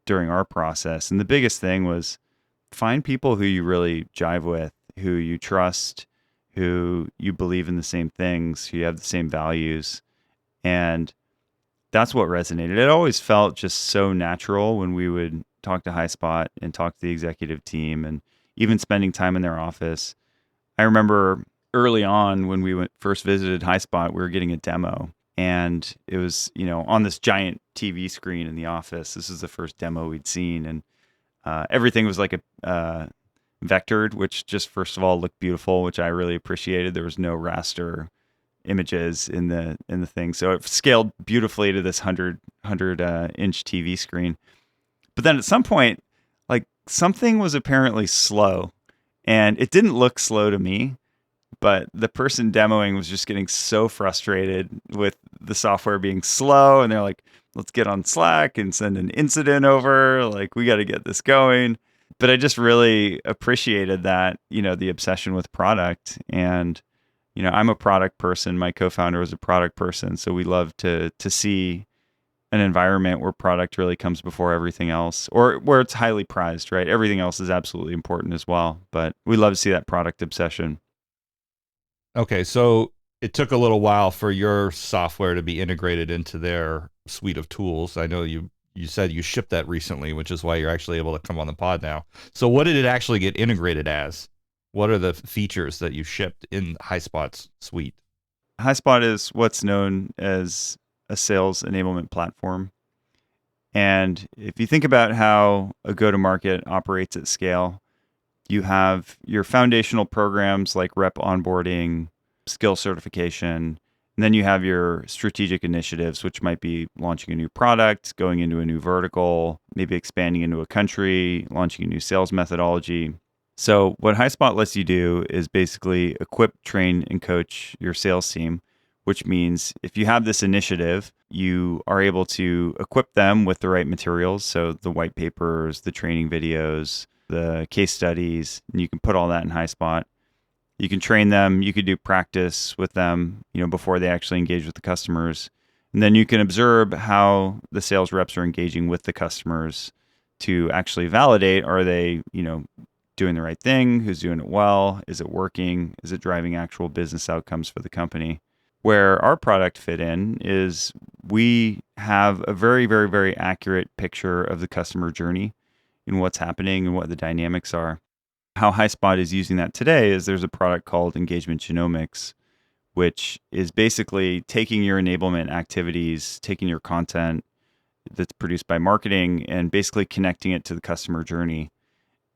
during our process. And the biggest thing was find people who you really jive with, who you trust, who you believe in the same things, who you have the same values. And that's what resonated. It always felt just so natural when we would talk to Highspot and talk to the executive team, and even spending time in their office. I remember early on when we first visited Highspot, we were getting a demo, and it was, on this giant TV screen in the office. This is the first demo we'd seen, and everything was like a vectored, which just first of all looked beautiful, which I really appreciated. There was no raster images in the thing, so it scaled beautifully to this 100 inch TV screen. But then at some point, like, something was apparently slow, and it didn't look slow to me, but the person demoing was just getting so frustrated with the software being slow. And they're like, let's get on Slack and send an incident over. Like, we got to get this going. But I just really appreciated that, the obsession with product. And, I'm a product person. My co-founder was a product person. So we love to see an environment where product really comes before everything else, or where it's highly prized, right? Everything else is absolutely important as well, but we love to see that product obsession. Okay, so it took a little while for your software to be integrated into their suite of tools. I know you said you shipped that recently, which is why you're actually able to come on the pod now. So what did it actually get integrated as? What are the features that you shipped in Highspot's suite? Highspot is what's known as a sales enablement platform. And if you think about how a go-to-market operates at scale, you have your foundational programs like rep onboarding, skill certification, And then you have your strategic initiatives, which might be launching a new product, going into a new vertical, maybe expanding into a country, launching a new sales methodology. So what Highspot lets you do is basically equip, train, and coach your sales team, which means if you have this initiative, you are able to equip them with the right materials. So the white papers, the training videos, the case studies, and you can put all that in Highspot. You can train them. You could do practice with them, before they actually engage with the customers. And then you can observe how the sales reps are engaging with the customers to actually validate, are they, doing the right thing? Who's doing it well? Is it working? Is it driving actual business outcomes for the company? Where our product fit in is we have a very, very, very accurate picture of the customer journey and what's happening and what the dynamics are. How Highspot is using that today is there's a product called Engagement Genomics, which is basically taking your enablement activities, taking your content that's produced by marketing and basically connecting it to the customer journey.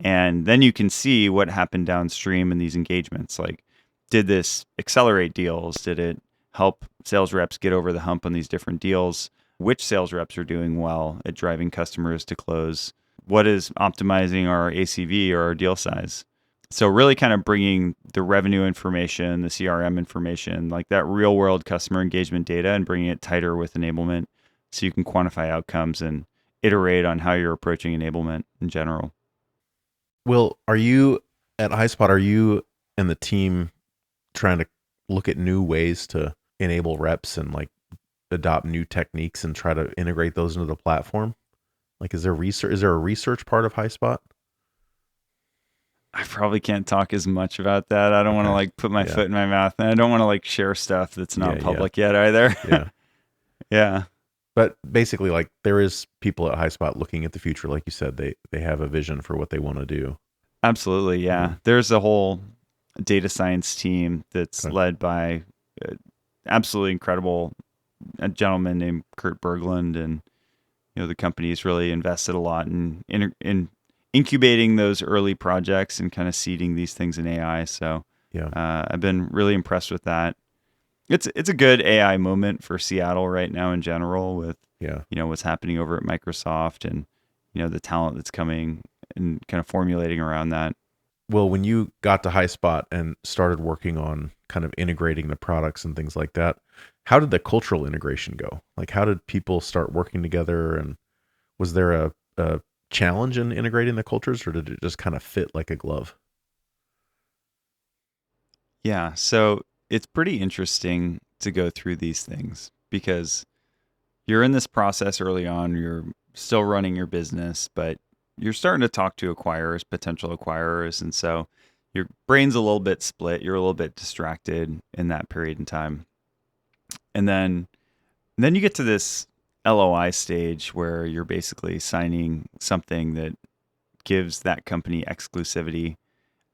And then you can see what happened downstream in these engagements. Like, did this accelerate deals? Did it help sales reps get over the hump on these different deals? Which sales reps are doing well at driving customers to close? What is optimizing our ACV or our deal size? So really kind of bringing the revenue information, the CRM information, like that real world customer engagement data, and bringing it tighter with enablement so you can quantify outcomes and iterate on how you're approaching enablement in general. Will, are you at Highspot, are you and the team trying to look at new ways to enable reps and like adopt new techniques and try to integrate those into the platform? Like, is there a research part of Highspot? I probably can't talk as much about that. I don't want to like put my foot in my mouth, and I don't want to like share stuff that's not public yet either. Yeah. Yeah. But basically, like, there is people at Highspot looking at the future. Like you said, they have a vision for what they want to do. Absolutely. Yeah. Mm-hmm. There's a whole data science team that's led by absolutely incredible a gentleman named Kurt Berglund, and the company's really invested a lot in incubating those early projects and kind of seeding these things in AI. So I've been really impressed with that. It's a good AI moment for Seattle right now in general with what's happening over at Microsoft and the talent that's coming and kind of formulating around that. Well, when you got to Highspot and started working on kind of integrating the products and things like that, how did the cultural integration go? Like, how did people start working together? And was there a challenge in integrating the cultures, or did it just kind of fit like a glove? Yeah, so it's pretty interesting to go through these things because you're in this process early on, you're still running your business, but you're starting to talk to acquirers, potential acquirers. And so your brain's a little bit split. You're a little bit distracted in that period in time. And then you get to this LOI stage where you're basically signing something that gives that company exclusivity.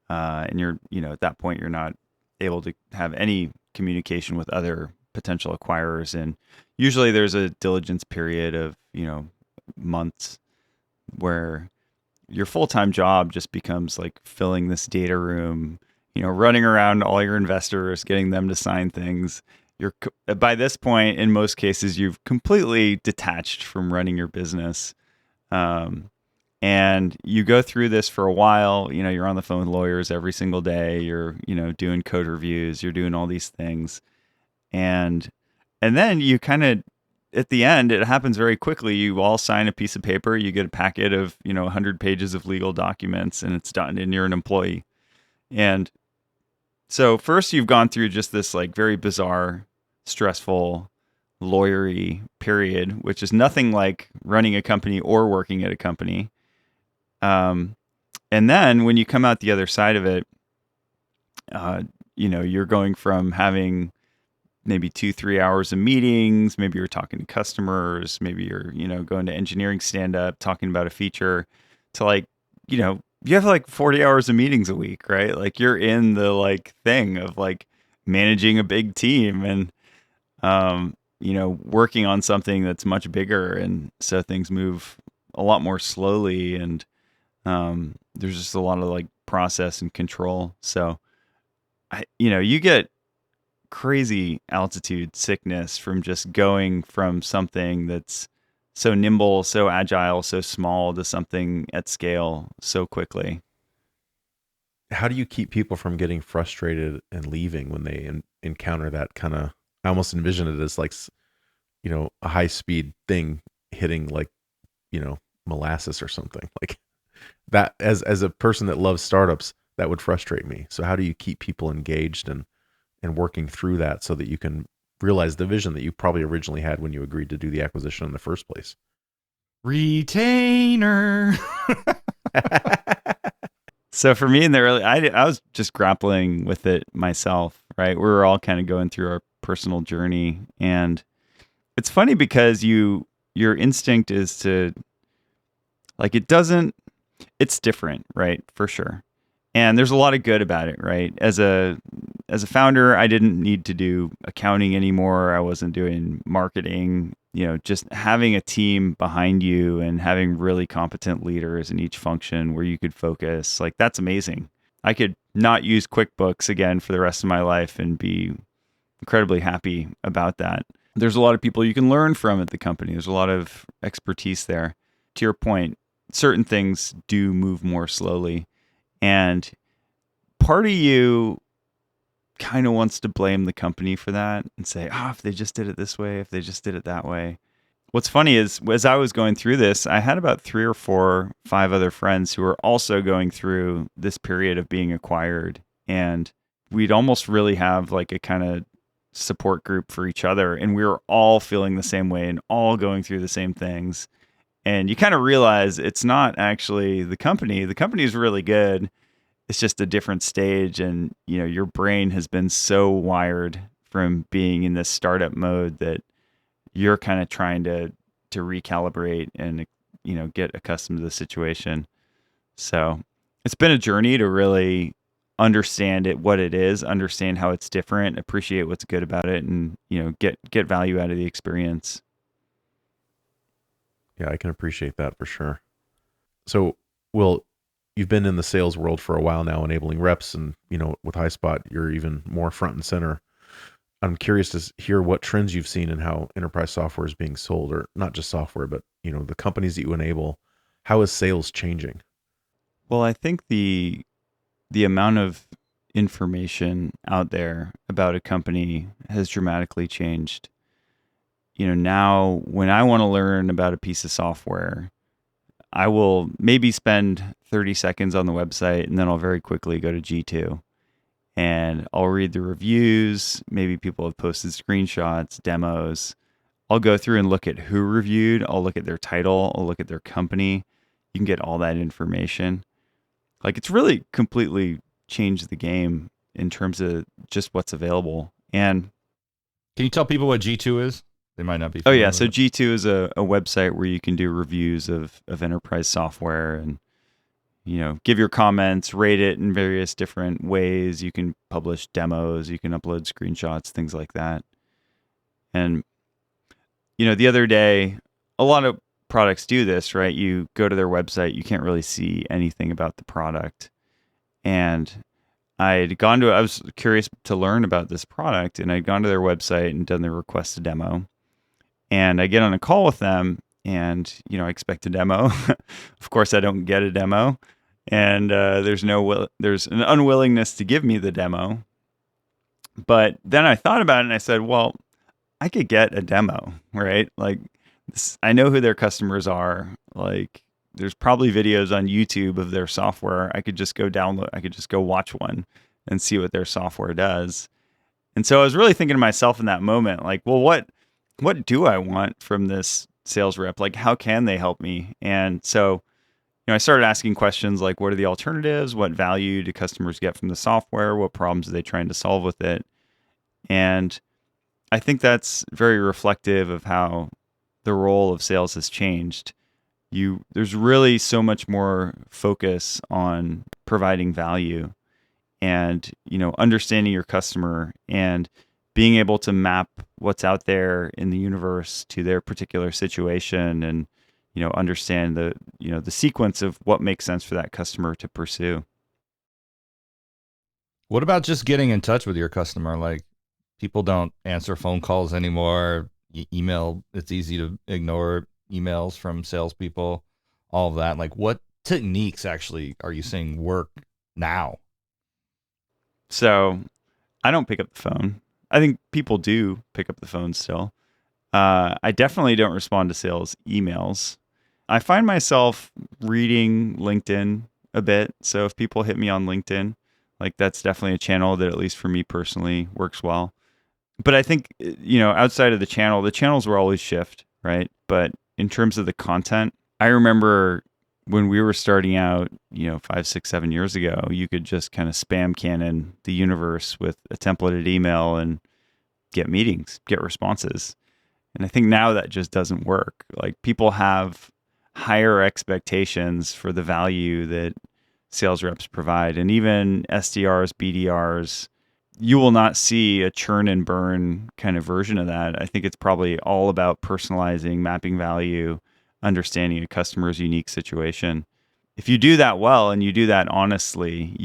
And you're, at that point, you're not able to have any communication with other potential acquirers. And usually there's a diligence period of, months where your full-time job just becomes like filling this data room, running around all your investors, getting them to sign things. By this point, in most cases, you've completely detached from running your business. And you go through this for a while, you're on the phone with lawyers every single day. You're, doing code reviews, you're doing all these things. And then you kind of, at the end, it happens very quickly. You all sign a piece of paper, you get a packet of, 100 pages of legal documents, and it's done, and you're an employee. And so first you've gone through just this like very bizarre, stressful, lawyery period, which is nothing like running a company or working at a company. And then when you come out the other side of it, you're going from having maybe 2-3 hours of meetings, maybe you're talking to customers, maybe you're, going to engineering stand-up, talking about a feature, to like, you have like 40 hours of meetings a week, right? Like you're in the like thing of like managing a big team and, working on something that's much bigger. And so things move a lot more slowly, and there's just a lot of like process and control. So you get crazy altitude sickness from just going from something that's so nimble, so agile, so small to something at scale so quickly. How do you keep people from getting frustrated and leaving when they encounter that kind of? I almost envision it as like, a high speed thing hitting like, molasses or something like that. As a person that loves startups, that would frustrate me. So how do you keep people engaged and working through that so that you can realize the vision that you probably originally had when you agreed to do the acquisition in the first place? Retainer. So for me in the early, I was just grappling with it myself, right? We were all kind of going through our personal journey, and it's funny because your instinct is to like it's different, right? For sure. And there's a lot of good about it, right? As a founder, I didn't need to do accounting anymore. I wasn't doing marketing. Just having a team behind you and having really competent leaders in each function where you could focus, like that's amazing. I could not use QuickBooks again for the rest of my life and be incredibly happy about that. There's a lot of people you can learn from at the company. There's a lot of expertise there. To your point, certain things do move more slowly. And part of you kind of wants to blame the company for that and say, if they just did it this way, if they just did it that way. What's funny is, as I was going through this, I had about 3 or 4, 5 other friends who were also going through this period of being acquired. And we'd almost really have like a kind of support group for each other. And we were all feeling the same way and all going through the same things. And you kind of realize it's not actually the company. The company is really good. It's just a different stage. And, your brain has been so wired from being in this startup mode that you're kind of trying to recalibrate and, get accustomed to the situation. So it's been a journey to really understand it, what it is, understand how it's different, appreciate what's good about it, and, get value out of the experience. Yeah, I can appreciate that for sure. So, Will, you've been in the sales world for a while now, enabling reps, and with Highspot, you're even more front and center. I'm curious to hear what trends you've seen in how enterprise software is being sold, or not just software, but the companies that you enable. How is sales changing? Well, I think the amount of information out there about a company has dramatically changed. Now when I want to learn about a piece of software, I will maybe spend 30 seconds on the website and then I'll very quickly go to G2 and I'll read the reviews. Maybe people have posted screenshots, demos. I'll go through and look at who reviewed. I'll look at their title. I'll look at their company. You can get all that information. Like it's really completely changed the game in terms of just what's available. And Can you tell people what G2 is? They might not be. Oh yeah, so G2 is a website where you can do reviews of enterprise software and give your comments, rate it in various different ways. You can publish demos, you can upload screenshots, things like that. And the other day, a lot of products do this, right? You go to their website, you can't really see anything about the product. And I was curious to learn about this product, and I'd gone to their website and done the request a demo. And I get on a call with them and, I expect a demo. Of course, I don't get a demo. And there's an unwillingness to give me the demo. But then I thought about it and I said, well, I could get a demo, right? Like I know who their customers are. Like there's probably videos on YouTube of their software. I could just go watch one and see what their software does. And so I was really thinking to myself in that moment, like, well, what do I want from this sales rep? Like, how can they help me? And so, I started asking questions like, what are the alternatives? What value do customers get from the software? What problems are they trying to solve with it? And I think that's very reflective of how the role of sales has changed. There's really so much more focus on providing value and, understanding your customer and being able to map what's out there in the universe to their particular situation and, understand the sequence of what makes sense for that customer to pursue. What about just getting in touch with your customer? Like, People don't answer phone calls anymore. Email, it's easy to ignore emails from salespeople, all of that. Like, what techniques actually are you saying work now? So I don't pick up the phone. I think people do pick up the phone still. I definitely don't respond to sales emails. I find myself reading LinkedIn a bit. So if people hit me on LinkedIn, like that's definitely a channel that at least for me personally works well. But I think, outside of the channels will always shift, right? But in terms of the content, I remember when we were starting out, 5, 6, 7 years ago, you could just kind of spam cannon the universe with a templated email and get meetings, get responses. And I think now that just doesn't work. Like people have higher expectations for the value that sales reps provide. And even SDRs, BDRs, you will not see a churn and burn kind of version of that. I think it's probably all about personalizing, mapping value, understanding a customer's unique situation. If you do that well and you do that honestly,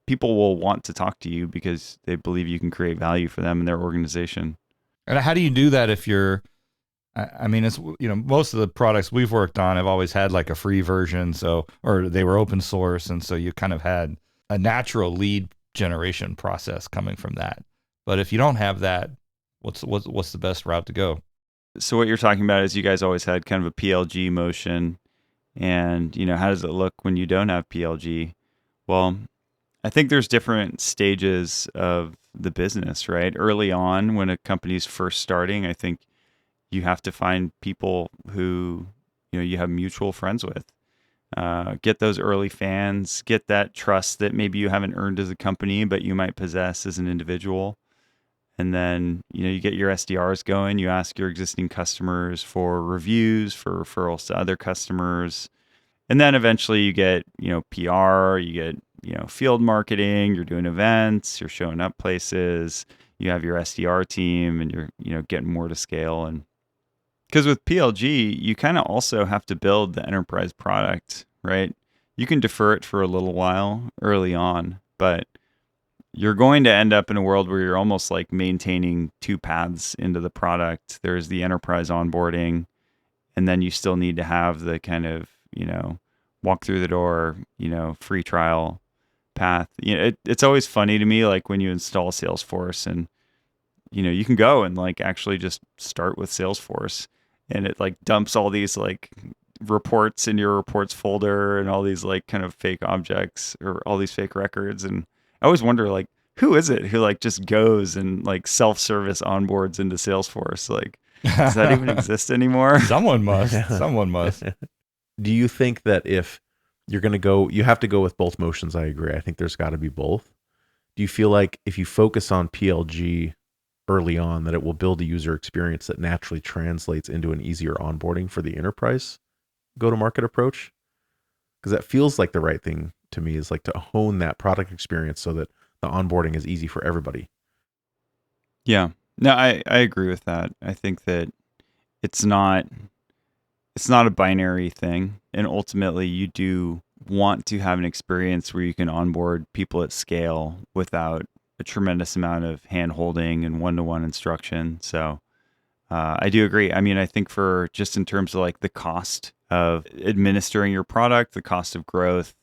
people will want to talk to you because they believe you can create value for them and their organization. And how do you do that if you're, I mean, it's, most of the products we've worked on have always had like a free version. Or they were open source. And so you kind of had a natural lead generation process coming from that. But if you don't have that, what's the best route to go? So what you're talking about is you guys always had kind of a PLG motion. And, how does it look when you don't have PLG? Well, I think there's different stages of the business, right? Early on, when a company's first starting, I think you have to find people who, you have mutual friends with. Get those early fans, get that trust that maybe you haven't earned as a company, but you might possess as an individual. And then, you get your SDRs going, you ask your existing customers for reviews, for referrals to other customers. And then eventually you get, PR, you get, field marketing, you're doing events, you're showing up places, you have your SDR team and you're, getting more to scale. And because with PLG, you kind of also have to build the enterprise product, right? You can defer it for a little while early on, but you're going to end up in a world where you're almost like maintaining two paths into the product. There's the enterprise onboarding, and then you still need to have the kind of, walk through the door, free trial path. It's always funny to me, like when you install Salesforce and, you can go and like actually just start with Salesforce and it like dumps all these like reports in your reports folder and all these like kind of fake objects or all these fake records. And I always wonder, like, who is it who like just goes and like self-service onboards into Salesforce? Like, does that even exist anymore? Someone must. Someone must. Do you think that if you're going to go, you have to go with both motions? I agree. I think there's got to be both. Do you feel like if you focus on PLG early on, that it will build a user experience that naturally translates into an easier onboarding for the enterprise go-to-market approach? Because that feels like the right thing to me, is like to hone that product experience so that the onboarding is easy for everybody. Yeah. No, I agree with that. I think that it's not a binary thing. And ultimately you do want to have an experience where you can onboard people at scale without a tremendous amount of hand holding and one-to-one instruction. So I do agree. I mean, I think for just in terms of like the cost of administering your product, the cost of growth,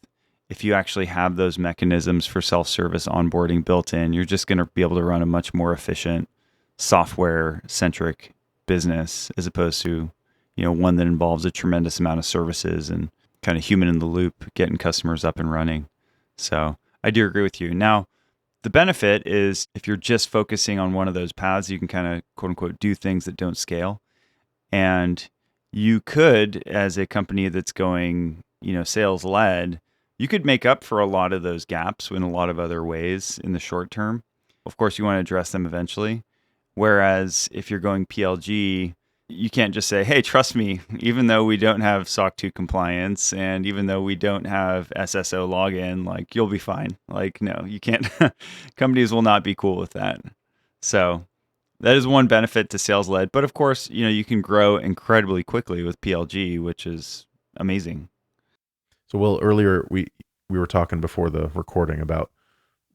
if you actually have those mechanisms for self-service onboarding built in, you're just going to be able to run a much more efficient software-centric business as opposed to, one that involves a tremendous amount of services and kind of human in the loop, getting customers up and running. So I do agree with you. Now, the benefit is if you're just focusing on one of those paths, you can kind of quote unquote do things that don't scale. And you could, as a company that's going, sales led, you could make up for a lot of those gaps in a lot of other ways in the short term. Of course, you want to address them eventually. Whereas if you're going PLG, you can't just say, hey, trust me, even though we don't have SOC 2 compliance and even though we don't have SSO login, like you'll be fine. Like, no, you can't. Companies will not be cool with that. So that is one benefit to sales led. But of course, you can grow incredibly quickly with PLG, which is amazing. So, Will, earlier we were talking before the recording about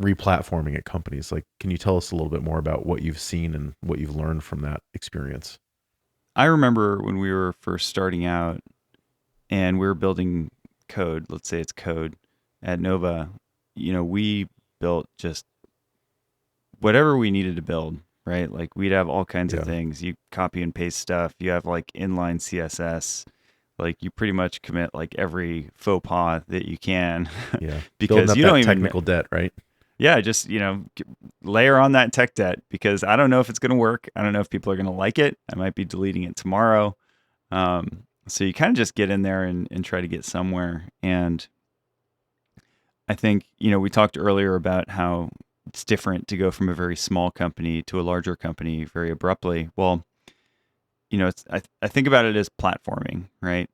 replatforming at companies. Like, can you tell us a little bit more about what you've seen and what you've learned from that experience? I remember when we were first starting out and we were building code, let's say it's code at Nova, we built just whatever we needed to build, right? Like we'd have all kinds of things. You copy and paste stuff. You have like inline CSS. Like you pretty much commit like every faux pas that you can. Yeah. Because Building up you that don't even technical debt, right? Yeah, just, layer on that tech debt because I don't know if it's going to work. I don't know if people are going to like it. I might be deleting it tomorrow. So you kind of just get in there and try to get somewhere. And I think, we talked earlier about how it's different to go from a very small company to a larger company very abruptly. Well, I think about it as platforming, right?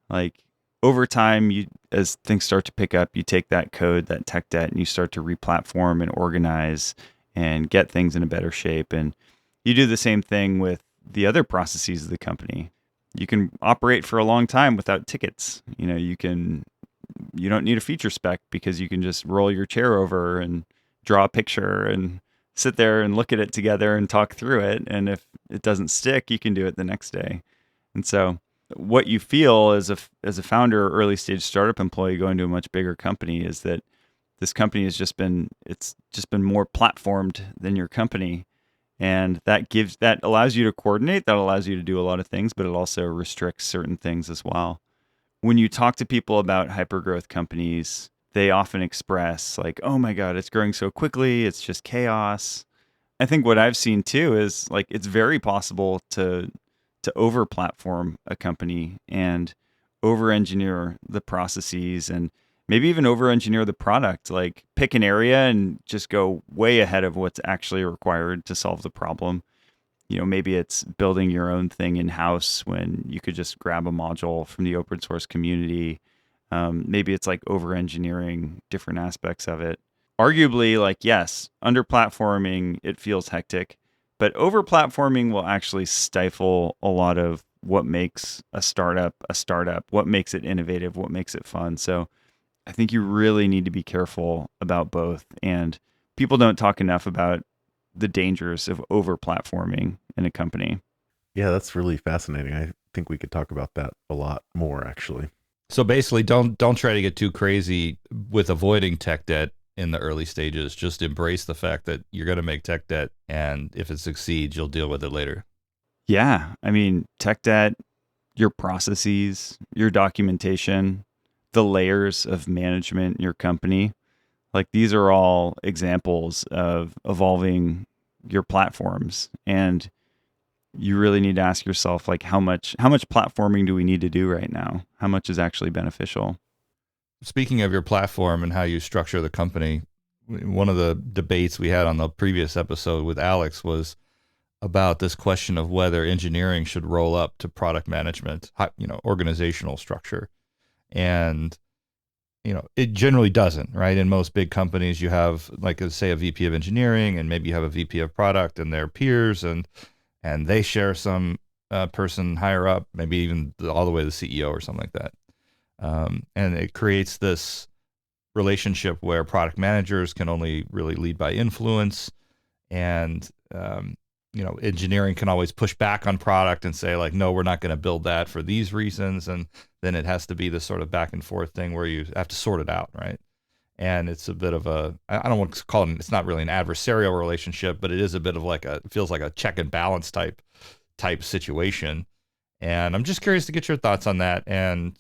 Like over time, as things start to pick up, you take that code, that tech debt, and you start to replatform and organize and get things in a better shape. And you do the same thing with the other processes of the company. You can operate for a long time without tickets. You don't need a feature spec because you can just roll your chair over and draw a picture and sit there and look at it together and talk through it. And if it doesn't stick, you can do it the next day. And so what you feel as a founder or early stage startup employee going to a much bigger company is that this company has just been more platformed than your company. And that allows you to coordinate, that allows you to do a lot of things, but it also restricts certain things as well. When you talk to people about hypergrowth companies, they often express like, oh my God, it's growing so quickly, it's just chaos. I think what I've seen too is like it's very possible to over platform a company and over engineer the processes and maybe even over engineer the product. Like pick an area and just go way ahead of what's actually required to solve the problem. Maybe it's building your own thing in house when you could just grab a module from the open source community. Maybe it's like over engineering different aspects of it. Arguably, like, yes, under platforming, it feels hectic. But over platforming will actually stifle a lot of what makes a startup, what makes it innovative, what makes it fun. So I think you really need to be careful about both. And people don't talk enough about the dangers of over platforming in a company. Yeah, that's really fascinating. I think we could talk about that a lot more, actually. So basically, don't try to get too crazy with avoiding tech debt in the early stages. Just embrace the fact that you're going to make tech debt, and if it succeeds, you'll deal with it later. Yeah, I mean, tech debt, your processes, your documentation, the layers of management in your company, like these are all examples of evolving your platforms. And you really need to ask yourself, like, how much platforming do we need to do right now? How much is actually beneficial? Speaking of your platform and how you structure the company, one of the debates we had on the previous episode with Alex was about this question of whether engineering should roll up to product management, organizational structure. And, it generally doesn't, right? In most big companies, you have, like, say, a VP of engineering, and maybe you have a VP of product and their peers, and they share some person higher up, maybe even all the way to the CEO or something like that. And it creates this relationship where product managers can only really lead by influence, and engineering can always push back on product and say, like, no, we're not going to build that for these reasons, and then it has to be this sort of back and forth thing where you have to sort it out, right? And it's a bit of I don't want to call it, it's not really an adversarial relationship, but it is a bit of like it feels like a check and balance type situation. And I'm just curious to get your thoughts on that. And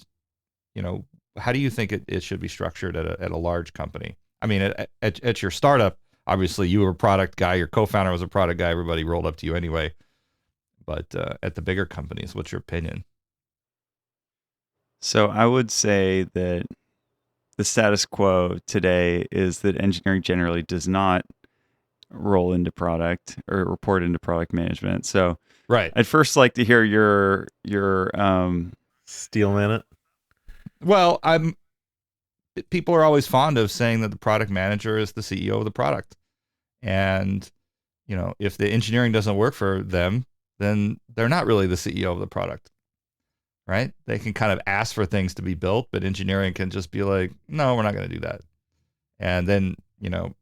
how do you think it should be structured at a large company? I mean, at your startup, obviously you were a product guy, your co-founder was a product guy, everybody rolled up to you anyway. But at the bigger companies, what's your opinion? So I would say that the status quo today is that engineering generally does not roll into product or report into product management. So right. I'd first like to hear your Steelman it. Well, people are always fond of saying that the product manager is the CEO of the product. And, if the engineering doesn't work for them, then they're not really the CEO of the product, right? They can kind of ask for things to be built, but engineering can just be like, no, we're not going to do that. And then,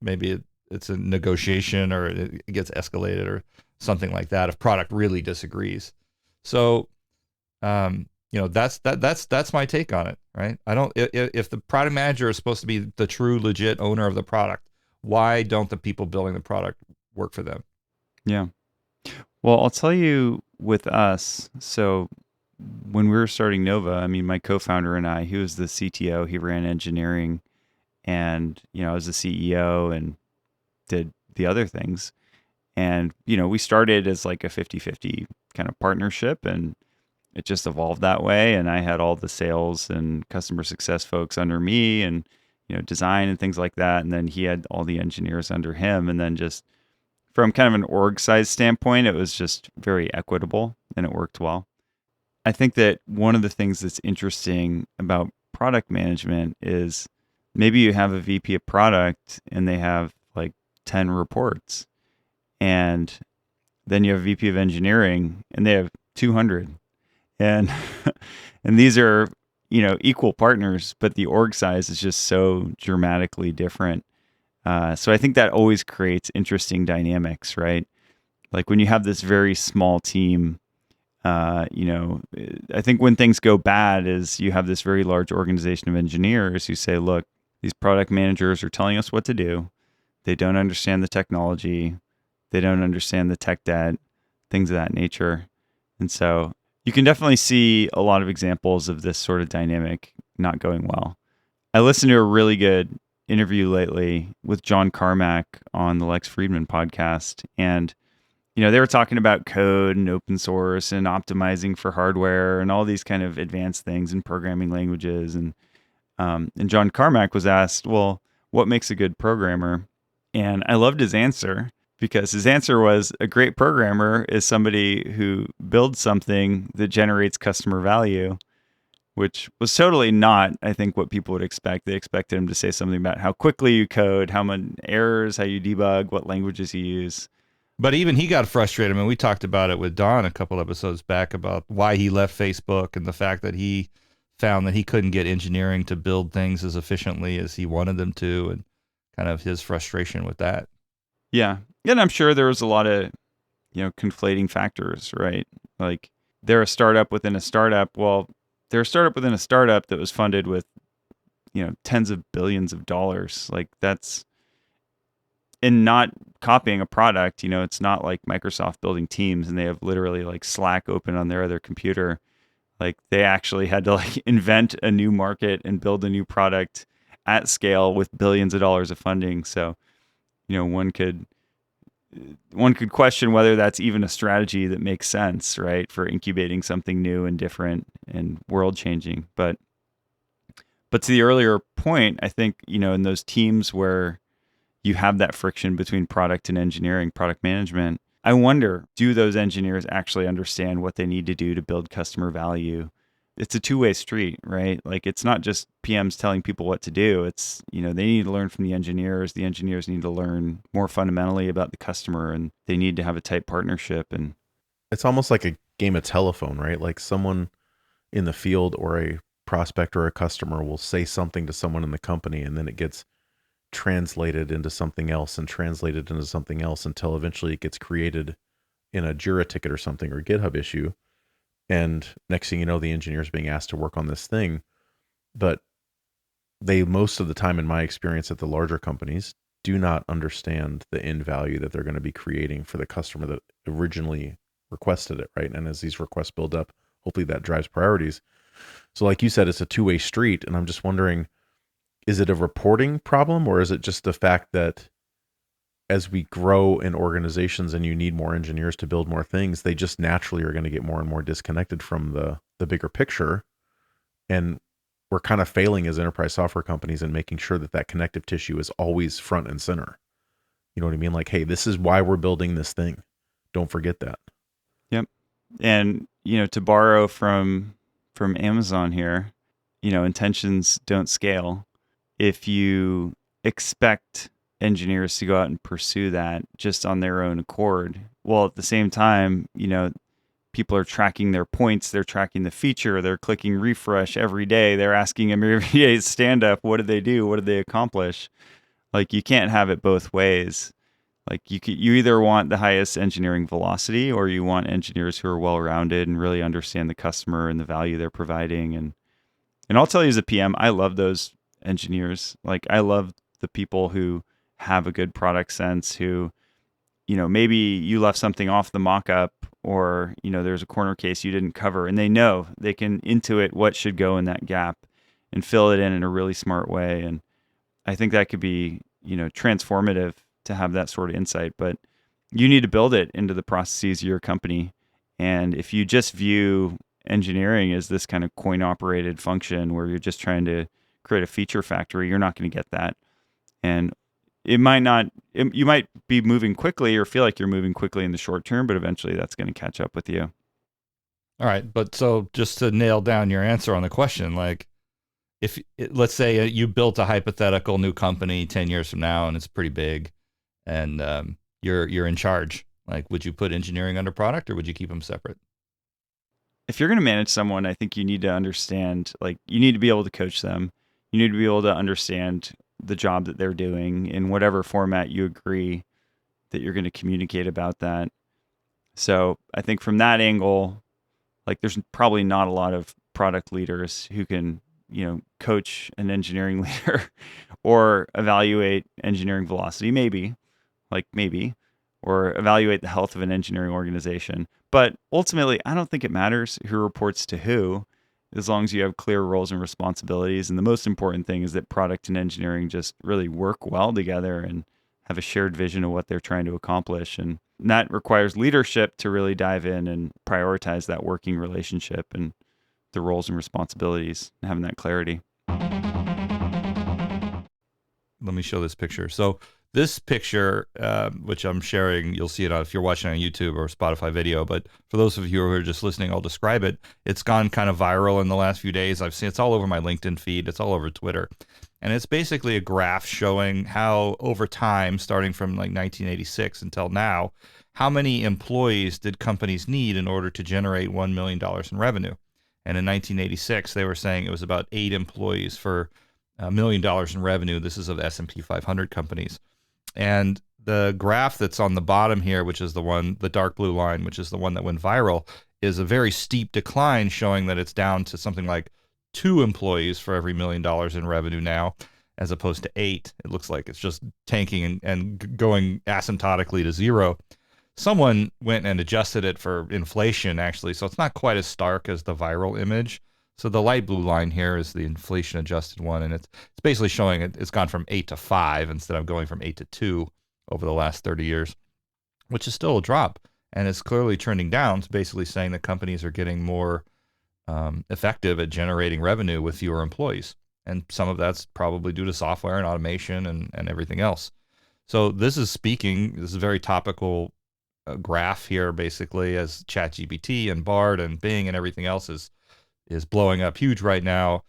maybe it's a negotiation or it gets escalated or something like that if product really disagrees. So, that's my take on it, right? If the product manager is supposed to be the true legit owner of the product, why don't the people building the product work for them? Yeah. Well, I'll tell you with us. So when we were starting Nova, I mean, my co-founder and I, he was the CTO, he ran engineering, and, I was the CEO and did the other things. And, we started as like a 50-50 kind of partnership, and it just evolved that way. And I had all the sales and customer success folks under me and, design and things like that. And then he had all the engineers under him. And then just from kind of an org size standpoint, it was just very equitable and it worked well. I think that one of the things that's interesting about product management is maybe you have a VP of product and they have like 10 reports, and then you have a VP of engineering and they have 200. And and these are, equal partners, but the org size is just so dramatically different. So I think that always creates interesting dynamics, right? Like when you have this very small team, I think when things go bad is you have this very large organization of engineers who say, look, these product managers are telling us what to do. They don't understand the technology. They don't understand the tech debt, things of that nature. And so you can definitely see a lot of examples of this sort of dynamic not going well. I listened to a really good interview lately with John Carmack on the Lex Friedman podcast. And, they were talking about code and open source and optimizing for hardware and all these kind of advanced things and programming languages. And John Carmack was asked, well, what makes a good programmer? And I loved his answer, because his answer was a great programmer is somebody who builds something that generates customer value, which was totally not, I think, what people would expect. They expected him to say something about how quickly you code, how many errors, how you debug, what languages you use. But even he got frustrated. I mean, we talked about it with Don a couple episodes back about why he left Facebook and the fact that he found that he couldn't get engineering to build things as efficiently as he wanted them to, and kind of his frustration with that. Yeah. And I'm sure there was a lot of, conflating factors, right? Like they're a startup within a startup. Well, they're a startup within a startup that was funded with, tens of billions of dollars. Like that's, and not copying a product, it's not like Microsoft building Teams and they have literally like Slack open on their other computer. Like they actually had to like invent a new market and build a new product at scale with billions of dollars of funding. So, one could question whether that's even a strategy that makes sense, right, for incubating something new and different and world changing. But to the earlier point, I think, in those teams where you have that friction between product and engineering, product management, I wonder, do those engineers actually understand what they need to do to build customer value? It's a two-way street, right? Like it's not just PMs telling people what to do. It's, they need to learn from the engineers. The engineers need to learn more fundamentally about the customer, and they need to have a tight partnership. And it's almost like a game of telephone, right? Like someone in the field or a prospect or a customer will say something to someone in the company, and then it gets translated into something else and translated into something else until eventually it gets created in a Jira ticket or something, or a GitHub issue. And next thing you know, the engineer's being asked to work on this thing. But they, most of the time in my experience at the larger companies, do not understand the end value that they're going to be creating for the customer that originally requested it, right? And as these requests build up, hopefully that drives priorities. So like you said, it's a two-way street. And I'm just wondering, is it a reporting problem, or is it just the fact that as we grow in organizations and you need more engineers to build more things, they just naturally are going to get more and more disconnected from the bigger picture? And we're kind of failing as enterprise software companies in making sure that that connective tissue is always front and center. You know what I mean? Like, hey, this is why we're building this thing. Don't forget that. Yep. And, to borrow from Amazon here, intentions don't scale. If you expect engineers to go out and pursue that just on their own accord, well, at the same time, people are tracking their points, they're tracking the feature, they're clicking refresh every day, they're asking them every day, stand up, what did they do? What did they accomplish? Like you can't have it both ways. Like you either want the highest engineering velocity, or you want engineers who are well-rounded and really understand the customer and the value they're providing. And I'll tell you as a PM, I love those engineers. Like I love the people who have a good product sense, who, maybe you left something off the mock-up, or, there's a corner case you didn't cover, and they know they can intuit what should go in that gap and fill it in a really smart way. And I think that could be, transformative to have that sort of insight, but you need to build it into the processes of your company. And if you just view engineering as this kind of coin operated function where you're just trying to create a feature factory, you're not going to get that. And you might be moving quickly or feel like you're moving quickly in the short term, but eventually that's going to catch up with you. All right. But so just to nail down your answer on the question, like let's say you built a hypothetical new company 10 years from now and it's pretty big, and you're in charge, like, would you put engineering under product or would you keep them separate? If you're going to manage someone, I think you need to understand, like, you need to be able to coach them. You need to be able to understand the job that they're doing in whatever format you agree that you're going to communicate about that. So I think from that angle, like, there's probably not a lot of product leaders who can, coach an engineering leader or evaluate engineering velocity, maybe, or evaluate the health of an engineering organization. But ultimately, I don't think it matters who reports to who, as long as you have clear roles and responsibilities. And the most important thing is that product and engineering just really work well together and have a shared vision of what they're trying to accomplish. And that requires leadership to really dive in and prioritize that working relationship and the roles and responsibilities, and having that clarity. Let me show this picture. So this picture, which I'm sharing, you'll see it if you're watching on YouTube or Spotify video. But for those of you who are just listening, I'll describe it. It's gone kind of viral in the last few days. I've seen it's all over my LinkedIn feed. It's all over Twitter. And it's basically a graph showing how over time, starting from like 1986 until now, how many employees did companies need in order to generate $1 million in revenue? And in 1986, they were saying it was about 8 employees for $1 million in revenue. This is of S&P 500 companies. And the graph that's on the bottom here, which is the dark blue line, which is the one that went viral, is a very steep decline, showing that it's down to something like 2 employees for every $1 million in revenue now, as opposed to 8. It looks like it's just tanking and going asymptotically to 0. Someone went and adjusted it for inflation, actually, so it's not quite as stark as the viral image. So the light blue line here is the inflation adjusted one, and it's basically showing it's gone from 8 to 5 instead of going from 8 to 2 over the last 30 years, which is still a drop, and it's clearly trending down. It's basically saying that companies are getting more effective at generating revenue with fewer employees, and some of that's probably due to software and automation and everything else. So this is a very topical graph here, basically, as ChatGPT and Bard and Bing and everything else is blowing up huge right now,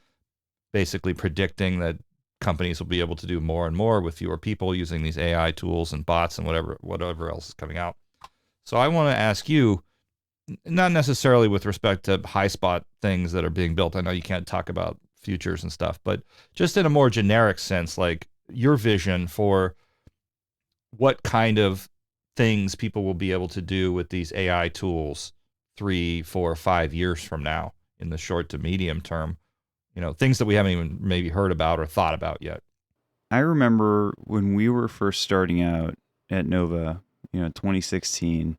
basically predicting that companies will be able to do more and more with fewer people using these AI tools and bots and whatever else is coming out. So I want to ask you, not necessarily with respect to Highspot things that are being built. I know you can't talk about futures and stuff, but just in a more generic sense, like your vision for what kind of things people will be able to do with these AI tools 3, 4, 5 years from now in the short to medium term, things that we haven't even maybe heard about or thought about yet. I remember when we were first starting out at Nova, 2016,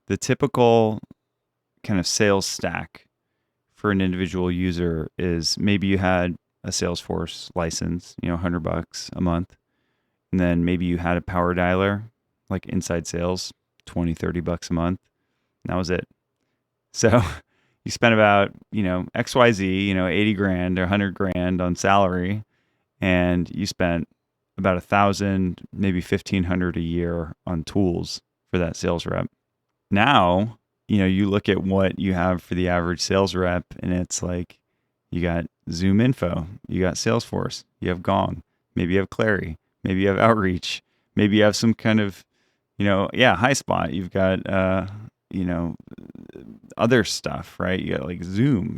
the typical kind of sales stack for an individual user is maybe you had a Salesforce license, $100 a month. And then maybe you had a power dialer, like inside sales, $20, $30 a month. And that was it. So you spent about, XYZ, 80 grand or 100 grand on salary, and you spent about 1,000, maybe 1,500 a year on tools for that sales rep. Now, you look at what you have for the average sales rep, and it's like you got Zoom Info, you got Salesforce, you have Gong, maybe you have Clary, maybe you have Outreach, maybe you have some kind of, Highspot. You've got, other stuff, right? You got like Zoom.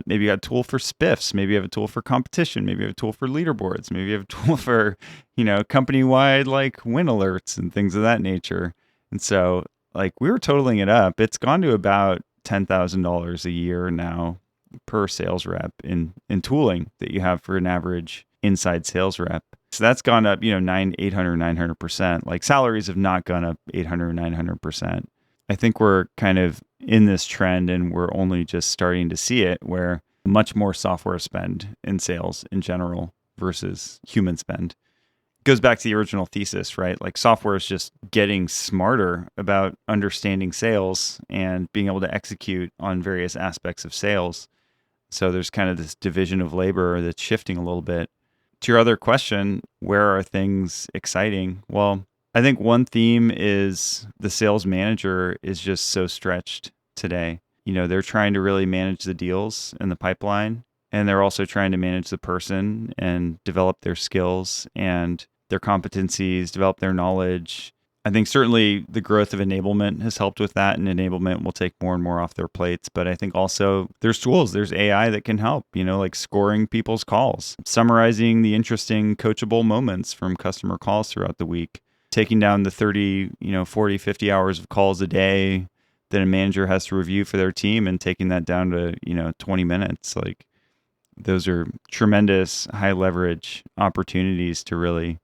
Maybe you got a tool for spiffs. Maybe you have a tool for competition. Maybe you have a tool for leaderboards. Maybe you have a tool for, company-wide like win alerts and things of that nature. And so like we were totaling it up. It's gone to about $10,000 a year now per sales rep in tooling that you have for an average inside sales rep. So that's gone up, 900%. Like salaries have not gone up 800, 900%. I think we're kind of in this trend and we're only just starting to see it where much more software spend in sales in general versus human spend. It goes back to the original thesis, right? Like software is just getting smarter about understanding sales and being able to execute on various aspects of sales. So there's kind of this division of labor that's shifting a little bit. To your other question, where are things exciting? Well, I think one theme is the sales manager is just so stretched today. They're trying to really manage the deals in the pipeline, and they're also trying to manage the person and develop their skills and their competencies, develop their knowledge. I think certainly the growth of enablement has helped with that, and enablement will take more and more off their plates. But I think also there's tools, there's AI that can help, like scoring people's calls, summarizing the interesting coachable moments from customer calls throughout the week, taking down the 30, 40, 50 hours of calls a day that a manager has to review for their team and taking that down to, 20 minutes. Like those are tremendous high leverage opportunities to really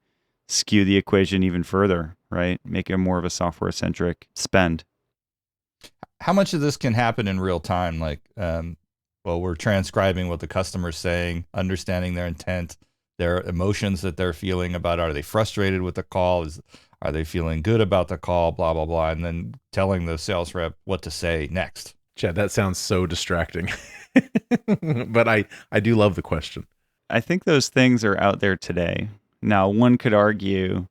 skew the equation even further, right? Make it more of a software centric spend. How much of this can happen in real time? Like, we're transcribing what the customer's saying, understanding their intent, their emotions that they're feeling about, are they frustrated with the call? Are they feeling good about the call? Blah, blah, blah. And then telling the sales rep what to say next. Chad, that sounds so distracting. But I do love the question. I think those things are out there today. Now, one could argue,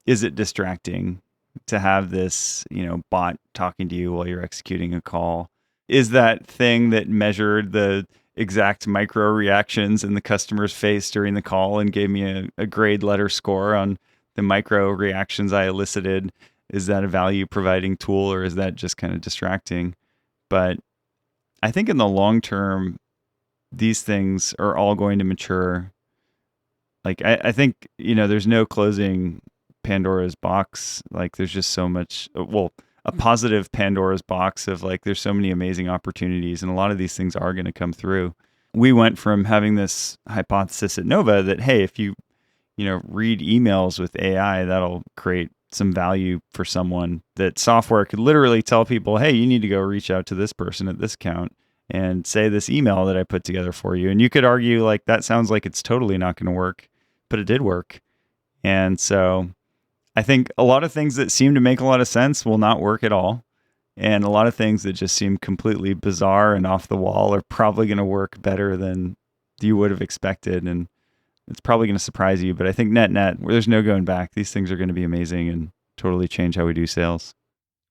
is it distracting to have this, bot talking to you while you're executing a call? Is that thing that measured the exact micro reactions in the customer's face during the call and gave me a grade letter score on the micro reactions I elicited, is that a value providing tool, or is that just kind of distracting? But I think in the long term, these things are all going to mature. Like, I think, there's no closing Pandora's box. Like, there's just so much, a positive Pandora's box of like, there's so many amazing opportunities, and a lot of these things are going to come through. We went from having this hypothesis at Nova that, hey, if you, read emails with AI, that'll create some value for someone, that software could literally tell people, hey, you need to go reach out to this person at this account and say this email that I put together for you. And you could argue like, that sounds like it's totally not going to work, but it did work. And so I think a lot of things that seem to make a lot of sense will not work at all. And a lot of things that just seem completely bizarre and off the wall are probably going to work better than you would have expected. And it's probably going to surprise you. But I think net, there's no going back. These things are going to be amazing and totally change how we do sales.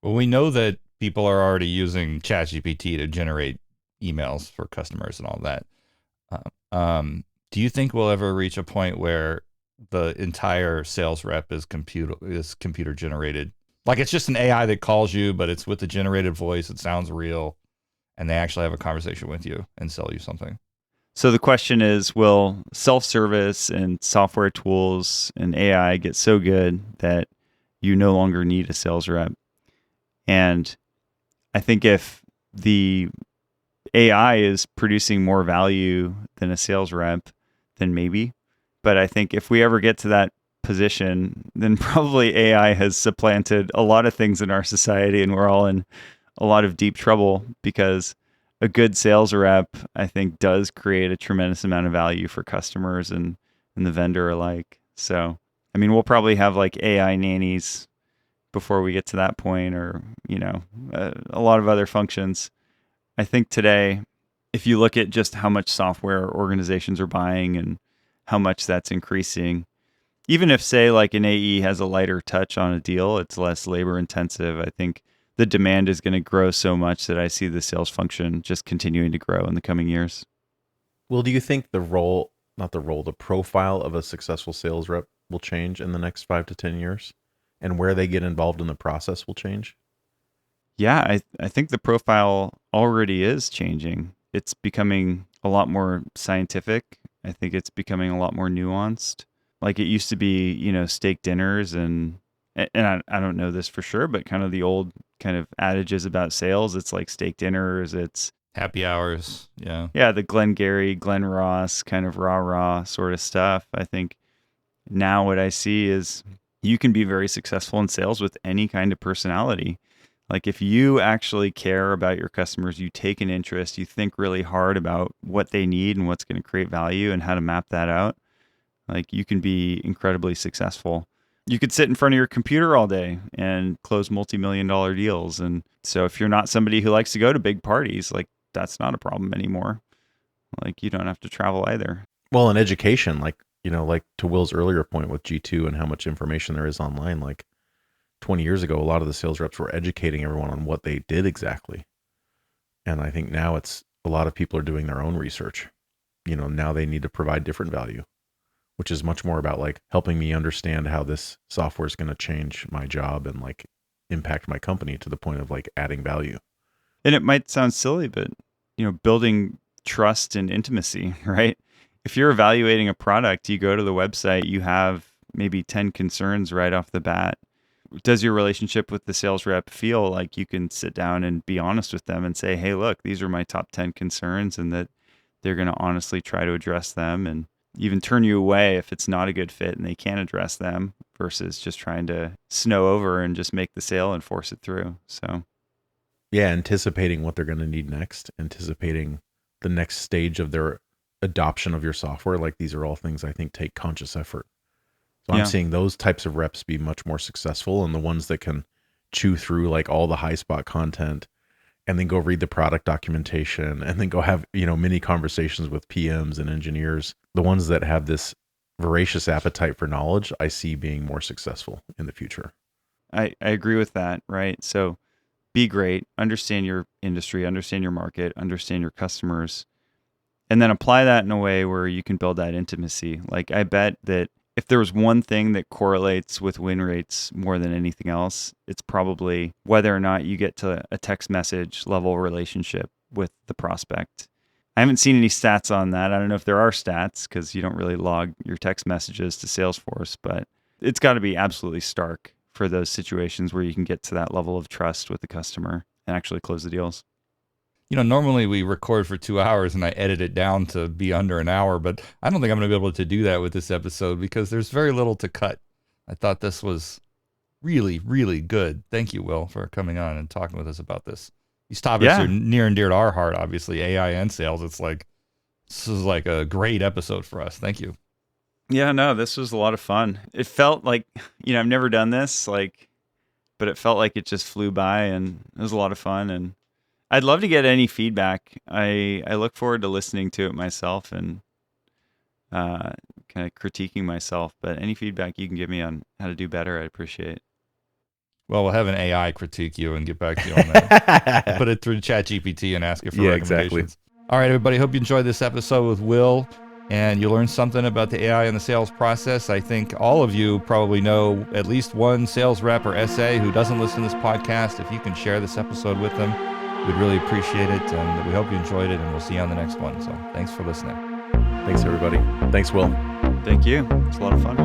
Well, we know that people are already using ChatGPT to generate emails for customers and all that. Do you think we'll ever reach a point where the entire sales rep is computer generated? Like, it's just an AI that calls you, but it's with the generated voice. It sounds real, and they actually have a conversation with you and sell you something. So the question is, will self-service and software tools and AI get so good that you no longer need a sales rep? And I think if the AI is producing more value than a sales rep, then maybe. But I think if we ever get to that position, then probably AI has supplanted a lot of things in our society, and we're all in a lot of deep trouble, because a good sales rep, I think, does create a tremendous amount of value for customers and the vendor alike. So, I mean, we'll probably have like AI nannies before we get to that point, or, a lot of other functions. I think today, if you look at just how much software organizations are buying and how much that's increasing, even if, say, like an AE has a lighter touch on a deal, it's less labor intensive. I think the demand is going to grow so much that I see the sales function just continuing to grow in the coming years. Well, do you think the profile of a successful sales rep will change in the next 5 to 10 years, and where they get involved in the process will change? Yeah, I think the profile already is changing. It's becoming a lot more scientific. I think it's becoming a lot more nuanced. Like it used to be, steak dinners and I don't know this for sure, but kind of the old kind of adages about sales. It's like steak dinners. It's Happy hours. Yeah. yeah, the Glenn Gary, Glenn Ross kind of rah sort of stuff. I think now what I see is you can be very successful in sales with any kind of personality. Like if you actually care about your customers, you take an interest, you think really hard about what they need and what's going to create value and how to map that out, like you can be incredibly successful. You could sit in front of your computer all day and close multi-million-dollar deals. And so if you're not somebody who likes to go to big parties, like that's not a problem anymore. Like you don't have to travel either. Well, in education, like to Will's earlier point with G2 and how much information there is online, like 20 years ago, a lot of the sales reps were educating everyone on what they did exactly. And I think now it's a lot of people are doing their own research. Now they need to provide different value, which is much more about like helping me understand how this software is going to change my job and like impact my company to the point of like adding value. And it might sound silly, but building trust and intimacy, right? If you're evaluating a product, you go to the website, you have maybe 10 concerns right off the bat. Does your relationship with the sales rep feel like you can sit down and be honest with them and say, hey, look, these are my top 10 concerns, and that they're going to honestly try to address them and even turn you away if it's not a good fit and they can't address them, versus just trying to snow over and just make the sale and force it through. So yeah, anticipating what they're going to need next, anticipating the next stage of their adoption of your software. Like these are all things I think take conscious effort. So I'm seeing those types of reps be much more successful, and the ones that can chew through like all the Highspot content and then go read the product documentation and then go have, mini conversations with PMs and engineers. The ones that have this voracious appetite for knowledge, I see being more successful in the future. I agree with that, right? So be great, understand your industry, understand your market, understand your customers, and then apply that in a way where you can build that intimacy. Like I bet that if there was one thing that correlates with win rates more than anything else, it's probably whether or not you get to a text message level relationship with the prospect. I haven't seen any stats on that. I don't know if there are stats because you don't really log your text messages to Salesforce, but it's got to be absolutely stark for those situations where you can get to that level of trust with the customer and actually close the deals. Normally we record for 2 hours and I edit it down to be under an hour, but I don't think I'm going to be able to do that with this episode because there's very little to cut. I thought this was really, really good. Thank you, Will, for coming on and talking with us about this. These topics are near and dear to our heart, obviously, AI and sales. This is like a great episode for us. Thank you. Yeah, no, this was a lot of fun. It felt like, I've never done this, but it felt like it just flew by, and it was a lot of fun. And I'd love to get any feedback. I look forward to listening to it myself and kind of critiquing myself. But any feedback you can give me on how to do better, I'd appreciate. Well, we'll have an AI critique you and get back to you on that. Put it through ChatGPT and ask it for recommendations. Exactly. All right, everybody. Hope you enjoyed this episode with Will and you learned something about the AI in the sales process. I think all of you probably know at least one sales rep or SA who doesn't listen to this podcast. If you can share this episode with them, we'd really appreciate it, and we hope you enjoyed it, and we'll see you on the next one. So thanks for listening. Thanks, everybody. Thanks, Will. Thank you. It's a lot of fun.